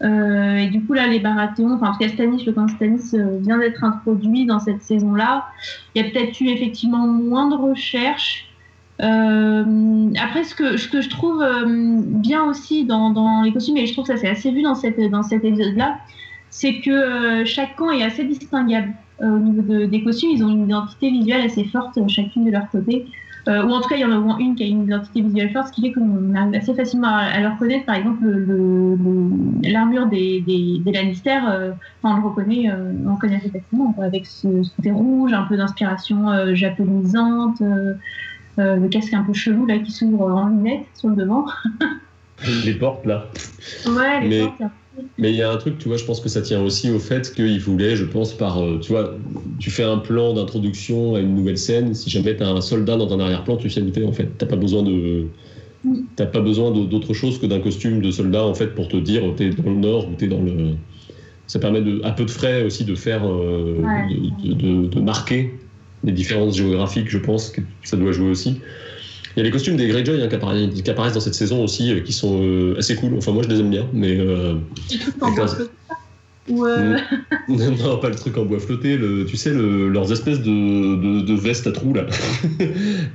1. Et du coup, là, les Baratheons, enfin, en tout cas, le camp Stannis vient d'être introduit dans cette saison-là. Il y a peut-être eu effectivement moins de recherches. Après, ce que je trouve bien aussi dans les costumes, et je trouve que ça c'est assez vu dans cet épisode-là, c'est que chaque camp est assez distinguable au niveau des costumes. Ils ont une identité visuelle assez forte chacune de leur côté, ou en tout cas il y en a au moins une qui a une identité visuelle forte, ce qui fait qu'on arrive assez facilement à le reconnaître. Par exemple, l'armure des Lannister, on le reconnaît, on le connaît assez facilement, quoi, avec ce côté rouge, un peu d'inspiration japonisante. Le casque un peu chelou là qui s'ouvre en lunettes sur le devant. Les portes là. Ouais, les portes. Mais il y a un truc, tu vois, je pense que ça tient aussi au fait qu'il voulait, je pense, tu vois, tu fais un plan d'introduction à une nouvelle scène, si jamais t'as un soldat dans ton arrière-plan, tu sais où t'es en fait. T'as pas besoin d'autre chose que d'un costume de soldat en fait pour te dire t'es dans le nord ou t'es dans le. Ça permet à peu de frais aussi de faire, de marquer les différences géographiques, je pense que ça doit jouer aussi. Il y a les costumes des Greyjoy qui apparaissent dans cette saison aussi, qui sont assez cool. Enfin, moi, je les aime bien, mais... Les trucs en bois flotté Non, pas le truc en bois flotté. Tu sais, leurs espèces de vestes à trous, là,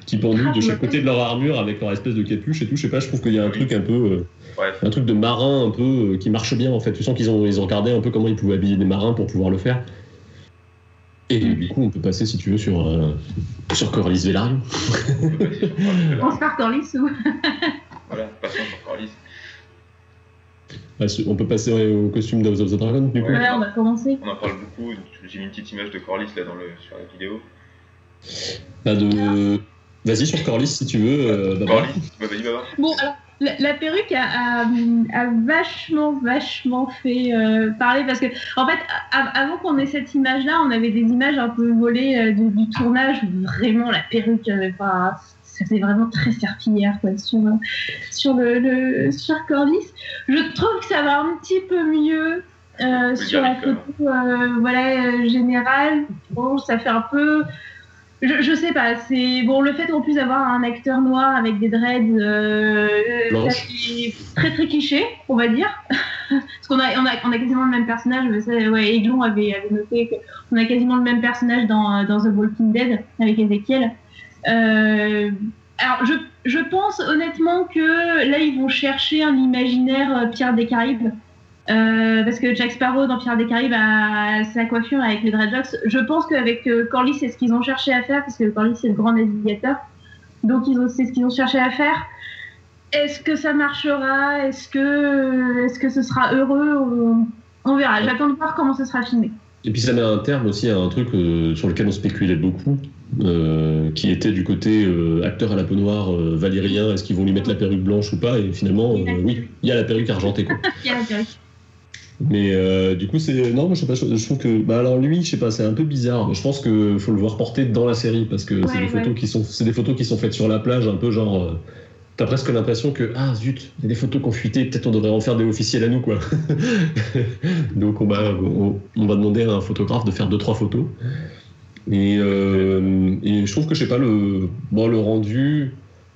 qui pendouillent de chaque côté de leur armure avec leur espèce de capuche et tout. Je sais pas, je trouve qu'il y a un truc un peu... un truc de marin un peu qui marche bien, en fait. Tu sens qu'ils ont regardé un peu comment ils pouvaient habiller des marins pour pouvoir le faire. Et du coup, on peut passer, si tu veux, sur Corlys Velaryon. On se part Corlys ou... Voilà, passons sur Corlys. On peut passer au costume d'House of the Dragon, du coup. Ouais, on va commencer. On en parle beaucoup. J'ai mis une petite image de Corlys là sur la vidéo. Vas-y sur Corlys si tu veux. Corlys, vas-y, Baba. Bon, alors, la perruque a vachement fait parler parce que, en fait, avant qu'on ait cette image-là, on avait des images un peu volées du tournage où vraiment la perruque, ça faisait vraiment très serpillière quoi, sur Corlys. Je trouve que ça va un petit peu mieux sur la photo générale. Bon, ça fait un peu... Je sais pas, c'est bon le fait qu'on puisse avoir un acteur noir avec des dreads, ça fait très très cliché, on va dire, parce qu'on a quasiment le même personnage. Aiglon avait noté qu'on a quasiment le même personnage dans The Walking Dead avec Ezekiel. Alors je pense honnêtement que là ils vont chercher un imaginaire Pierre des Caraïbes. Parce que Jack Sparrow dans Pirates des Caraïbes a sa coiffure avec les dreadlocks. Je pense qu'avec Corlys, c'est ce qu'ils ont cherché à faire, parce que Corlys c'est le grand navigateur. Donc c'est ce qu'ils ont cherché à faire. Est-ce que ça marchera ? Est-ce que ce sera heureux ? On verra. J'attends de voir comment ce sera filmé. Et puis ça met un terme aussi à un truc sur lequel on spéculait beaucoup, qui était du côté acteur à la peau noire valyrien. Est-ce qu'ils vont lui mettre la perruque blanche ou pas ? Et finalement, oui, il y a la perruque argentée, quoi. Il y a la perruque. Mais du coup, non, moi je sais pas, je trouve que alors lui, je sais pas, c'est un peu bizarre. Je pense que faut le voir porter dans la série parce que c'est des photos qui sont faites sur la plage, un peu genre. T'as presque l'impression que zut, il y a des photos qui ont fuité, peut-être on devrait en faire des officiels à nous quoi. Donc on va demander à un photographe de faire 2-3 photos. Et je trouve que je sais pas le rendu.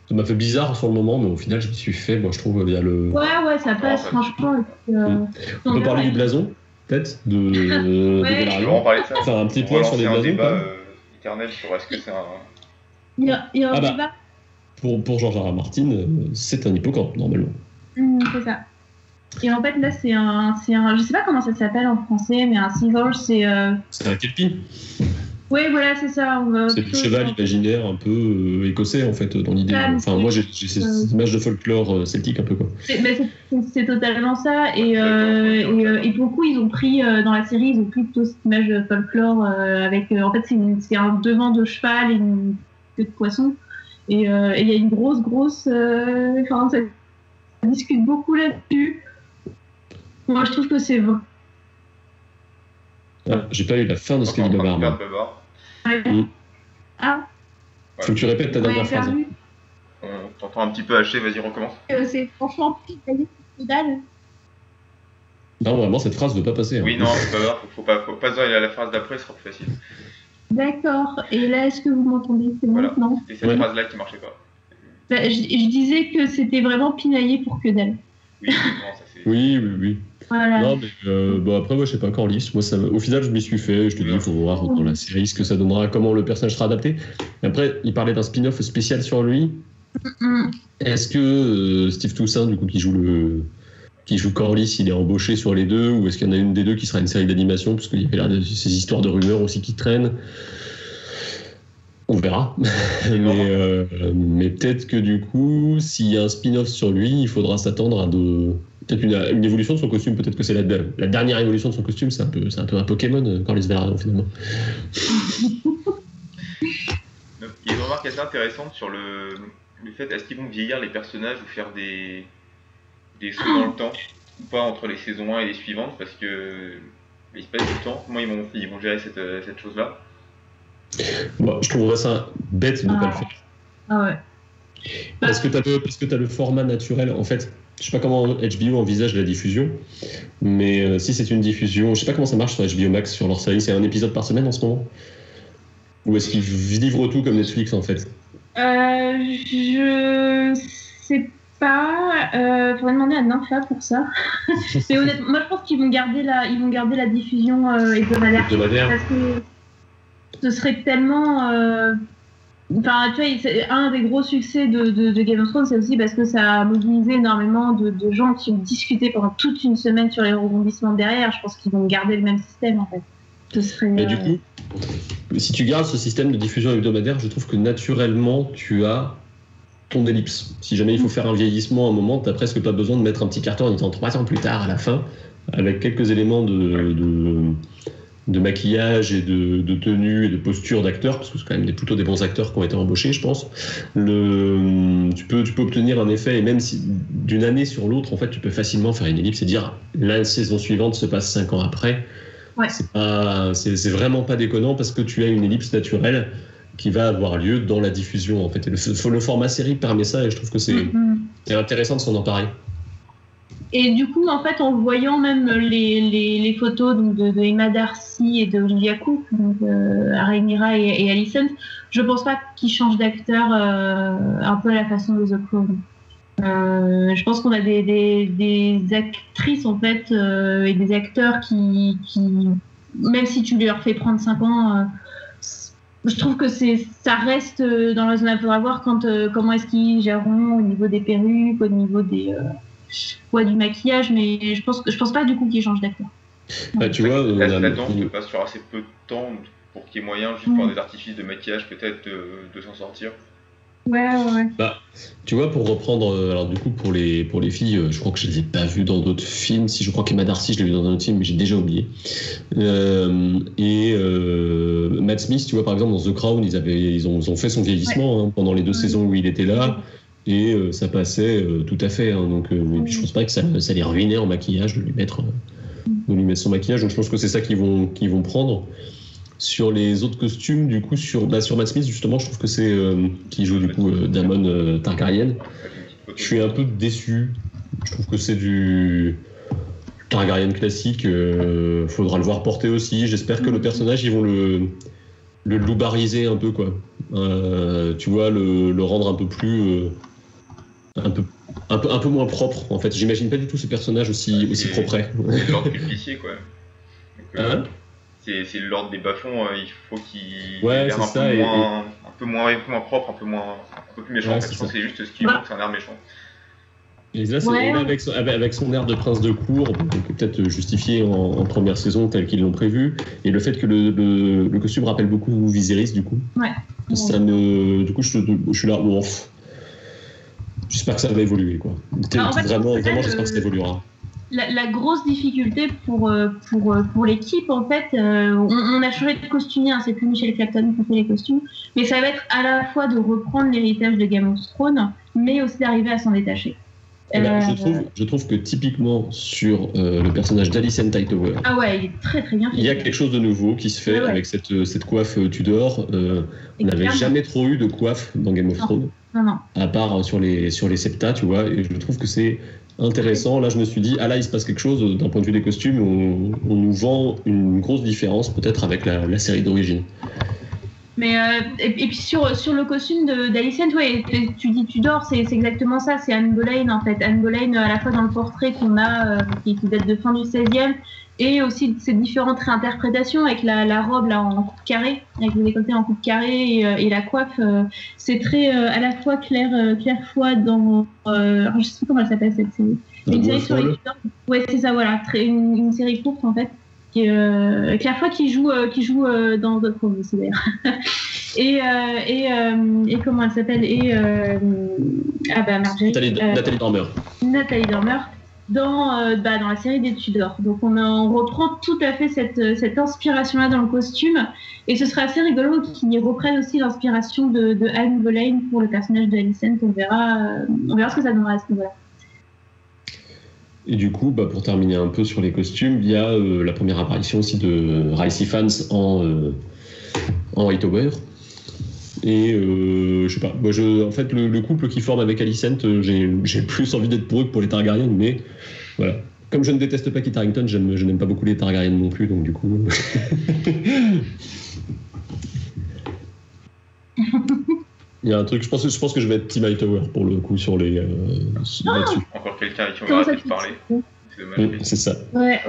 Ça m'a fait bizarre sur le moment, mais au final, je me suis fait. Moi, je trouve il y a le. Ouais, ça passe, franchement. On peut parler du blason, peut-être de Velaryon. On va parler de ça. Faire un petit point sur les blasons. Un débat éternel sur est-ce que c'est un. Il y a un débat. Pour George R. R. Martin, c'est un hippocampe, normalement. C'est ça. Et en fait, là, c'est un. Je sais pas comment ça s'appelle en français, mais un seagull, c'est. C'est un kelpie. Oui, voilà, c'est ça. C'est du cheval imaginaire un peu écossais, en fait, dans l'idée. Enfin, moi, j'ai ces images de folklore celtique un peu, quoi. C'est totalement ça. Et pour le coup, ils ont pris, dans la série, ils ont pris plutôt cette image de folklore avec... en fait, c'est un devant de cheval et une queue de poisson. Et il y a une grosse... Enfin, ça discute beaucoup là-dessus. Moi, je trouve que c'est vrai. Ah, j'ai pas eu la fin de ce que dit Babar. Ouais. Ah. Faut que tu répètes ta dernière phrase. On t'entend un petit peu haché, vas-y, recommence. C'est franchement pinaillé pour que dalle. Non, vraiment, cette phrase ne veut pas passer. Oui, non, c'est pas grave, faut pas se dire la phrase d'après, ce sera plus facile. D'accord. Et là, est-ce que vous m'entendez? C'est bon, voilà. non? C'était cette phrase-là qui marchait pas. Bah, je disais que c'était vraiment pinaillé pour que dalle. Oui, non, ça c'est... Oui. Voilà. Non, mais bon, après, moi, je sais pas encore lisse. Moi, au final, je m'y suis fait. Je te dis, il faut voir dans la série ce que ça donnera, comment le personnage sera adapté. Après, il parlait d'un spin-off spécial sur lui. Est-ce que Steve Toussaint, du coup, qui joue Corlys, il est embauché sur les deux, ou est-ce qu'il y en a une des deux qui sera une série d'animation, parce qu'il y avait là ces histoires de rumeurs aussi qui traînent. On verra. mais peut-être que du coup, s'il y a un spin-off sur lui, il faudra s'attendre à peut-être une évolution de son costume. Peut-être que c'est la dernière évolution de son costume. C'est un peu un Pokémon, Corlys Velaryon, finalement. Il y a une remarque assez intéressante sur le fait, est-ce qu'ils vont vieillir les personnages ou faire des sauts dans le temps ou pas entre les saisons 1 et les suivantes, parce que il se passe du temps. Comment ils vont gérer cette chose-là? Bon, je trouverais ça bête de ne pas le faire. Ah ouais. Parce que t'as le format naturel. En fait, je sais pas comment HBO envisage la diffusion, mais si c'est une diffusion, je sais pas comment ça marche sur HBO Max, sur leur série. C'est un épisode par semaine en ce moment? Ou est-ce qu'ils livrent tout comme Netflix en fait? Je sais pas. Faudrait demander à Nympha pour ça. Mais honnêtement, moi je pense qu'ils vont garder la diffusion hebdomadaire. Parce que ce serait tellement. Enfin, tu vois, un des gros succès de Game of Thrones, c'est aussi parce que ça a mobilisé énormément de gens qui ont discuté pendant toute une semaine sur les rebondissements derrière. Je pense qu'ils vont garder le même système en fait. Ce serait. Mais du coup, si tu gardes ce système de diffusion hebdomadaire, je trouve que naturellement, tu as ton ellipse. Si jamais il faut faire un vieillissement à un moment, tu n'as presque pas besoin de mettre un petit carton en disant 3 ans plus tard, à la fin, avec quelques éléments de maquillage et de tenue et de posture d'acteurs, parce que c'est quand même plutôt des bons acteurs qui ont été embauchés, je pense. Tu peux obtenir un effet, et même si d'une année sur l'autre, en fait, tu peux facilement faire une ellipse et dire la saison suivante se passe 5 ans après. Ouais. C'est vraiment pas déconnant, parce que tu as une ellipse naturelle qui va avoir lieu dans la diffusion, en fait. Et le format série permet ça, et je trouve que c'est intéressant de s'en emparer. Et du coup, en fait, en voyant même les photos donc, de Emma Darcy et de Olivia Cooke, donc Rhaenyra et Alicent, je pense pas qu'ils changent d'acteur un peu à la façon de The Crown. Je pense qu'on a des actrices en fait et des acteurs qui même si tu leur fais prendre 5 ans, je trouve que ça reste dans le raisonnable. Il faudra voir comment est-ce qu'ils géreront au niveau des perruques, au niveau du maquillage, mais je pense pas du coup qu'ils changent d'acteur. Bah, tu vois, là-dedans, tu passes sur assez peu de temps pour qu'il y ait moyen, juste par des artifices de maquillage peut-être, de s'en sortir. Ouais. Bah, tu vois, pour reprendre, alors du coup, pour les filles, je crois que je les ai pas vues dans d'autres films. Si je crois qu'Emma Darcy, je l'ai vue dans un autre film, mais j'ai déjà oublié. Matt Smith, tu vois, par exemple, dans The Crown, ils ont fait son vieillissement pendant les 2 saisons où il était là, et ça passait tout à fait. Donc, et puis je pense pas que ça les ruinait en maquillage de lui mettre son maquillage. Donc, je pense que c'est ça qu'ils vont prendre. Sur les autres costumes, du coup, sur Matt Smith, justement, je trouve que c'est qui joue du coup Daemon Targaryen. Je suis un peu déçu. Je trouve que c'est du Targaryen classique. Faudra le voir porter aussi. J'espère que le personnage, ils vont le loubariser un peu, quoi. Tu vois, le rendre un peu plus, un peu moins propre. En fait, j'imagine pas du tout ce personnage aussi propre. C'est genre Pulpicier, quoi. Donc, c'est le Lord des bas-fonds, il faut qu'il ait l'air un peu moins propre, un peu plus méchant. Ouais, en fait. Je pense que c'est juste ce qui manque, c'est un air méchant. Et là, avec son air de prince de cour, peut-être justifié en première saison tel qu'ils l'ont prévu, et le fait que le costume rappelle beaucoup Viserys, du coup. Ouais. Du coup, je suis là, j'espère que ça va évoluer, quoi. En fait, vraiment, j'espère que ça évoluera. la grosse difficulté pour l'équipe, en fait, on a changé de costumier, hein, c'est plus Michel Clapton qui fait les costumes, mais ça va être à la fois de reprendre l'héritage de Game of Thrones, mais aussi d'arriver à s'en détacher. Je trouve que typiquement sur le personnage d'Alicent Hightower, ah ouais, il est très très bien fait. Il y a quelque chose de nouveau qui se fait avec cette coiffe Tudor. On n'avait jamais trop eu de coiffe dans Game of Thrones, à part sur les septas, tu vois. Et je trouve que c'est intéressant. Là, je me suis dit, ah là, il se passe quelque chose d'un point de vue des costumes. On nous vend une grosse différence peut-être avec la série d'origine. Mais et puis sur le costume d'Alicent, ouais, tu dis Tudor, c'est exactement ça, c'est Anne Boleyn en fait. Anne Boleyn à la fois dans le portrait qu'on a, qui date de fin du 16e, et aussi ces différentes réinterprétations avec la robe là en coupe carrée, avec le décolleté en coupe carrée et la coiffe, c'est très à la fois Claire Foy dans, alors je sais pas comment elle s'appelle cette série, une série sur les Tudors. Ouais, c'est ça, voilà, une série courte en fait. Claire Foy qui joue dans The Crown aussi d'ailleurs. et comment elle s'appelle Marjorie. Nathalie Dormer. Nathalie Dormer dans la série des Tudors. Donc on reprend tout à fait cette inspiration-là dans le costume, et ce serait assez rigolo qu'ils reprennent aussi l'inspiration de Anne Boleyn pour le personnage de Alicent. On verra ce que ça donnera à ce niveau-là. Et du coup, pour terminer un peu sur les costumes, il y a la première apparition aussi de Ricey Fans en Hightower. Et je sais pas, en fait, le couple qui forme avec Alicent, j'ai plus envie d'être pour eux que pour les Targaryen, mais voilà. Comme je ne déteste pas Kit Harington, je n'aime pas beaucoup les Targaryen non plus, donc du coup... Il y a un truc, je pense que je vais être Team Hightower pour le coup sur les là-dessus. Encore quelqu'un avec qui on va arrêter de parler. C'est dommage. C'est ça. Ouais,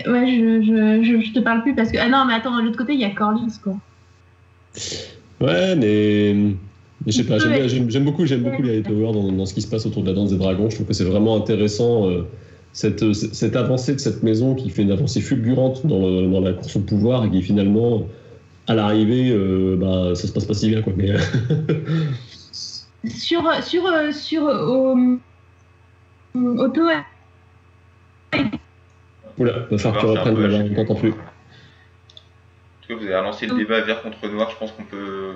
je te parle plus parce que non, mais attends, de l'autre côté il y a Corlys quoi. Ouais, mais je sais pas, j'aime beaucoup les Hightower dans ce qui se passe autour de la danse des dragons. Je trouve que c'est vraiment intéressant cette avancée de cette maison qui fait une avancée fulgurante dans la course au pouvoir et qui finalement à l'arrivée, ça se passe pas si bien, quoi. Mais sur Otto. Oula, va falloir que tu reprennes, on t'entend plus. En tout cas, vous avez relancé le débat vert contre noir. Je pense qu'on peut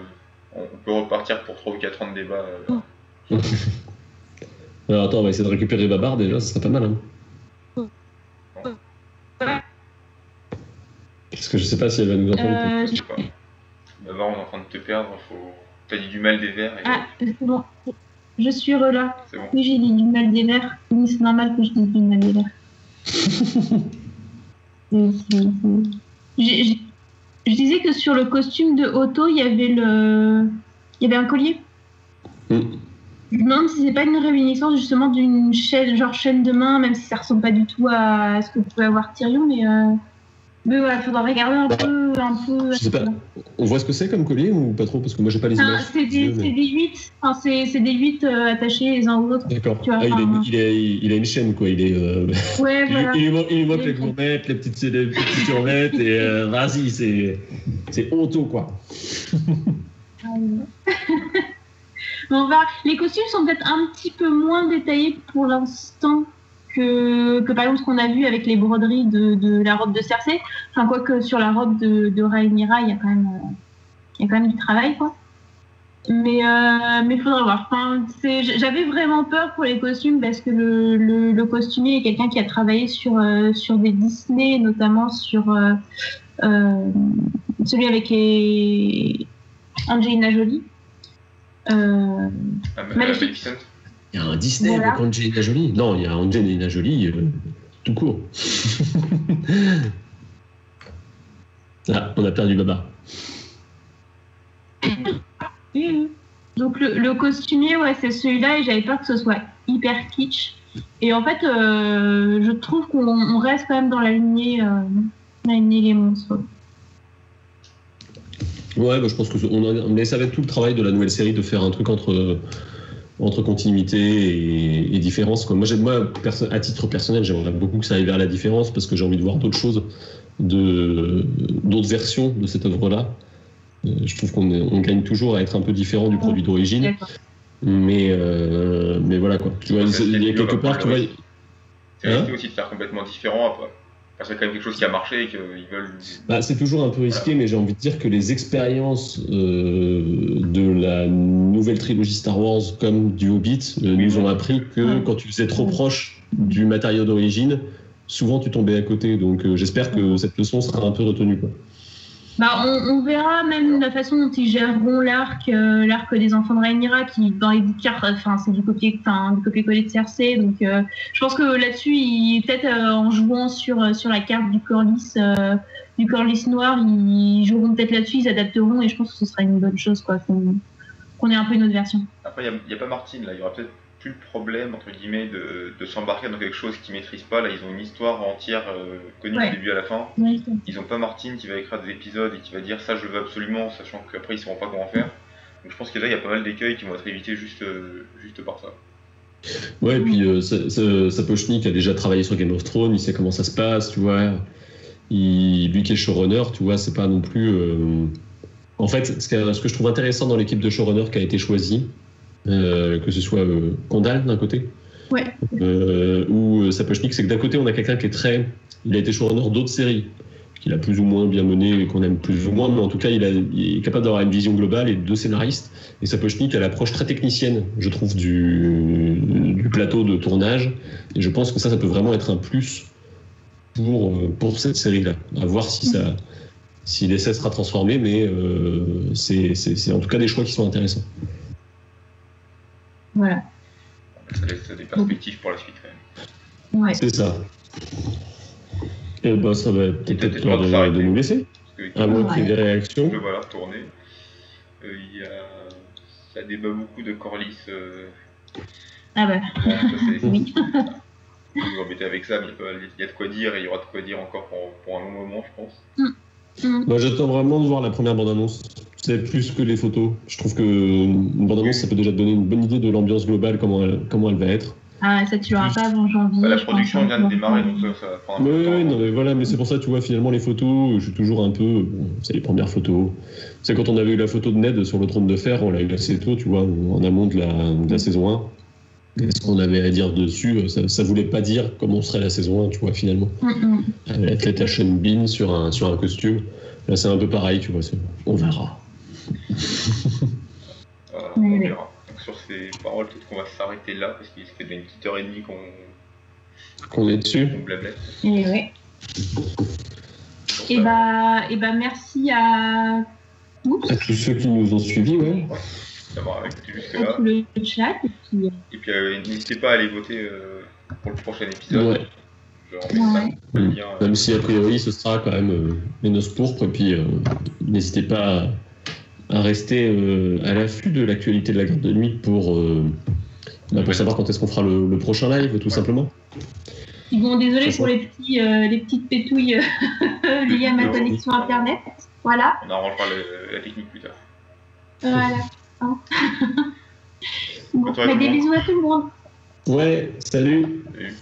repartir pour 3 ou 4 ans de débat. Alors attends, on va essayer de récupérer Babar déjà, ça serait pas mal. Hein. Parce que je sais pas si elle va nous entendre. Je sais pas. D'abord, on est en train de te perdre. T'as dit du mal des verts. C'est bon. Je suis là. C'est bon. Oui, j'ai dit du mal des verts. Oui, c'est normal que je dise du mal des verts. Je disais que sur le costume de Otto, il y avait un collier. Je me demande si c'est pas une réminiscence justement d'une chaîne de main, même si ça ressemble pas du tout à ce que pouvait avoir Tyrion, mais voilà, faudra regarder un peu. Je sais pas. On voit ce que c'est comme collier ou pas trop, parce que moi j'ai pas les images. C'est des 8. Enfin, c'est des 8 attachés les uns aux autres. D'accord. Il a une chaîne quoi. Il est. Ouais, voilà. Il lui manque les gourmettes, les petites gourmettes et vas-y, c'est Otto quoi. Bon, les costumes sont peut-être un petit peu moins détaillés pour l'instant que par exemple ce qu'on a vu avec les broderies de la robe de Cersei. Enfin, quoique sur la robe de Rhaenyra, il y a quand même du travail, quoi. Mais faudrait voir. Enfin, j'avais vraiment peur pour les costumes parce que le costumier est quelqu'un qui a travaillé sur des Disney, notamment sur celui avec Angelina Jolie. Maleficent. Il y a un Disney avec Angelina Jolie. Non, il y a Angelina Jolie tout court. Ah, on a perdu Baba. Donc le costumier, ouais, c'est celui-là, et j'avais peur que ce soit hyper kitsch. Et en fait, je trouve qu'on reste quand même dans la lignée Game of Thrones. Ouais, je pense que ça va être tout le travail de la nouvelle série de faire un truc entre continuité et différence. Moi, à titre personnel, j'aimerais beaucoup que ça aille vers la différence parce que j'ai envie de voir d'autres choses, d'autres versions de cette œuvre-là. Je trouve qu'on gagne toujours à être un peu différent du produit d'origine. Mais voilà quoi. Tu vois, il y a quelque part, tu vois. C'est risqué aussi de faire complètement différent après. Parce qu'il y a quand même quelque chose qui a marché et qu'ils veulent. Bah, c'est toujours un peu risqué, mais j'ai envie de dire que les expériences de la nouvelle trilogie Star Wars comme du Hobbit nous ont appris que quand tu faisais trop proche du matériau d'origine, souvent tu tombais à côté. Donc j'espère que cette leçon sera un peu retenue, quoi. Bah, on verra même la façon dont ils géreront l'arc des enfants de Rhaenyra, qui dans les bouquins, enfin c'est du copier-coller de Cersei. Donc je pense que là-dessus, peut-être en jouant sur la carte du Corlys noir, ils joueront peut-être là-dessus, ils adapteront, et je pense que ce sera une bonne chose, quoi, qu'on ait un peu une autre version. Après, il n'y a pas Martin là, il y aura peut-être plus le problème entre guillemets de s'embarquer dans quelque chose qu'ils maîtrisent pas. Là, ils ont une histoire entière connue du début à la fin. Ouais. Ils ont pas Martin qui va écrire des épisodes et qui va dire ça je le veux absolument, sachant qu'après ils sauront pas comment faire. Donc je pense que là il y a pas mal d'écueils qui vont être évités juste par ça. Ouais, et puis Sapochnik a déjà travaillé sur Game of Thrones, il sait comment ça se passe, tu vois. Lui qui est showrunner, tu vois, c'est pas non plus. En fait, ce que je trouve intéressant dans l'équipe de showrunner qui a été choisie, que ce soit Condal d'un côté, ou Sapochnik, c'est que d'un côté on a quelqu'un qui est il a été showrunner d'autres séries qu'il a plus ou moins bien mené et qu'on aime plus ou moins, mais en tout cas il est capable d'avoir une vision globale et deux scénaristes. Et Sapochnik a l'approche très technicienne, je trouve, du plateau de tournage, et je pense que ça peut vraiment être un plus pour cette série-là. À voir si l'essai sera transformé, mais c'est en tout cas des choix qui sont intéressants. Voilà. Ça laisse des perspectives pour la suite quand même. Ouais. C'est ça. Et ben ça va peut-être l'heure de nous laisser. À moins qu'il y ait des réactions. Voilà, retourner. Ça débat beaucoup de Corlys. Ah bah. Oui. Vous vous embêtez avec ça, mais il y a de quoi dire et il y aura de quoi dire encore pour un long moment, je pense. Moi, j'attends vraiment de voir la première bande-annonce. C'est plus que les photos. Je trouve que une bande-annonce, ça peut déjà te donner une bonne idée de l'ambiance globale, comment elle va être. Ah, ça, tu l'auras pas avant janvier. La production vient de démarrer, donc ça prend un peu de temps. Oui, non, mais voilà, mais c'est pour ça, tu vois, finalement, les photos, je suis toujours un peu. C'est les premières photos. C'est quand on avait eu la photo de Ned sur le trône de fer, on l'a eu assez tôt, tu vois, en amont de la saison 1. Et ce qu'on avait à dire dessus, ça voulait pas dire comment serait la saison 1, tu vois, finalement. La tête à Sean Bean sur un costume. Là, c'est un peu pareil, tu vois, on verra. On verra. Donc, sur ces paroles, peut-être qu'on va s'arrêter là, parce qu'il fait une petite heure et demie qu'on est dessus. On blablette. Et ouais. Et bah, merci à tous. À tous ceux qui nous ont suivis, ouais. D'avoir écouté jusque-là. Le chat. Et puis n'hésitez pas à aller voter pour le prochain épisode. Ouais. Même si a priori ce sera quand même les noces pourpres, et puis n'hésitez pas à rester à l'affût de l'actualité de la garde de nuit pour savoir quand est-ce qu'on fera le prochain live, tout simplement. Bon, désolé pour les petites pétouilles liées à ma connexion internet. Voilà. On arrangera la technique plus tard. Voilà. Bon, des bisous à tout le monde. Ouais, salut. Salut.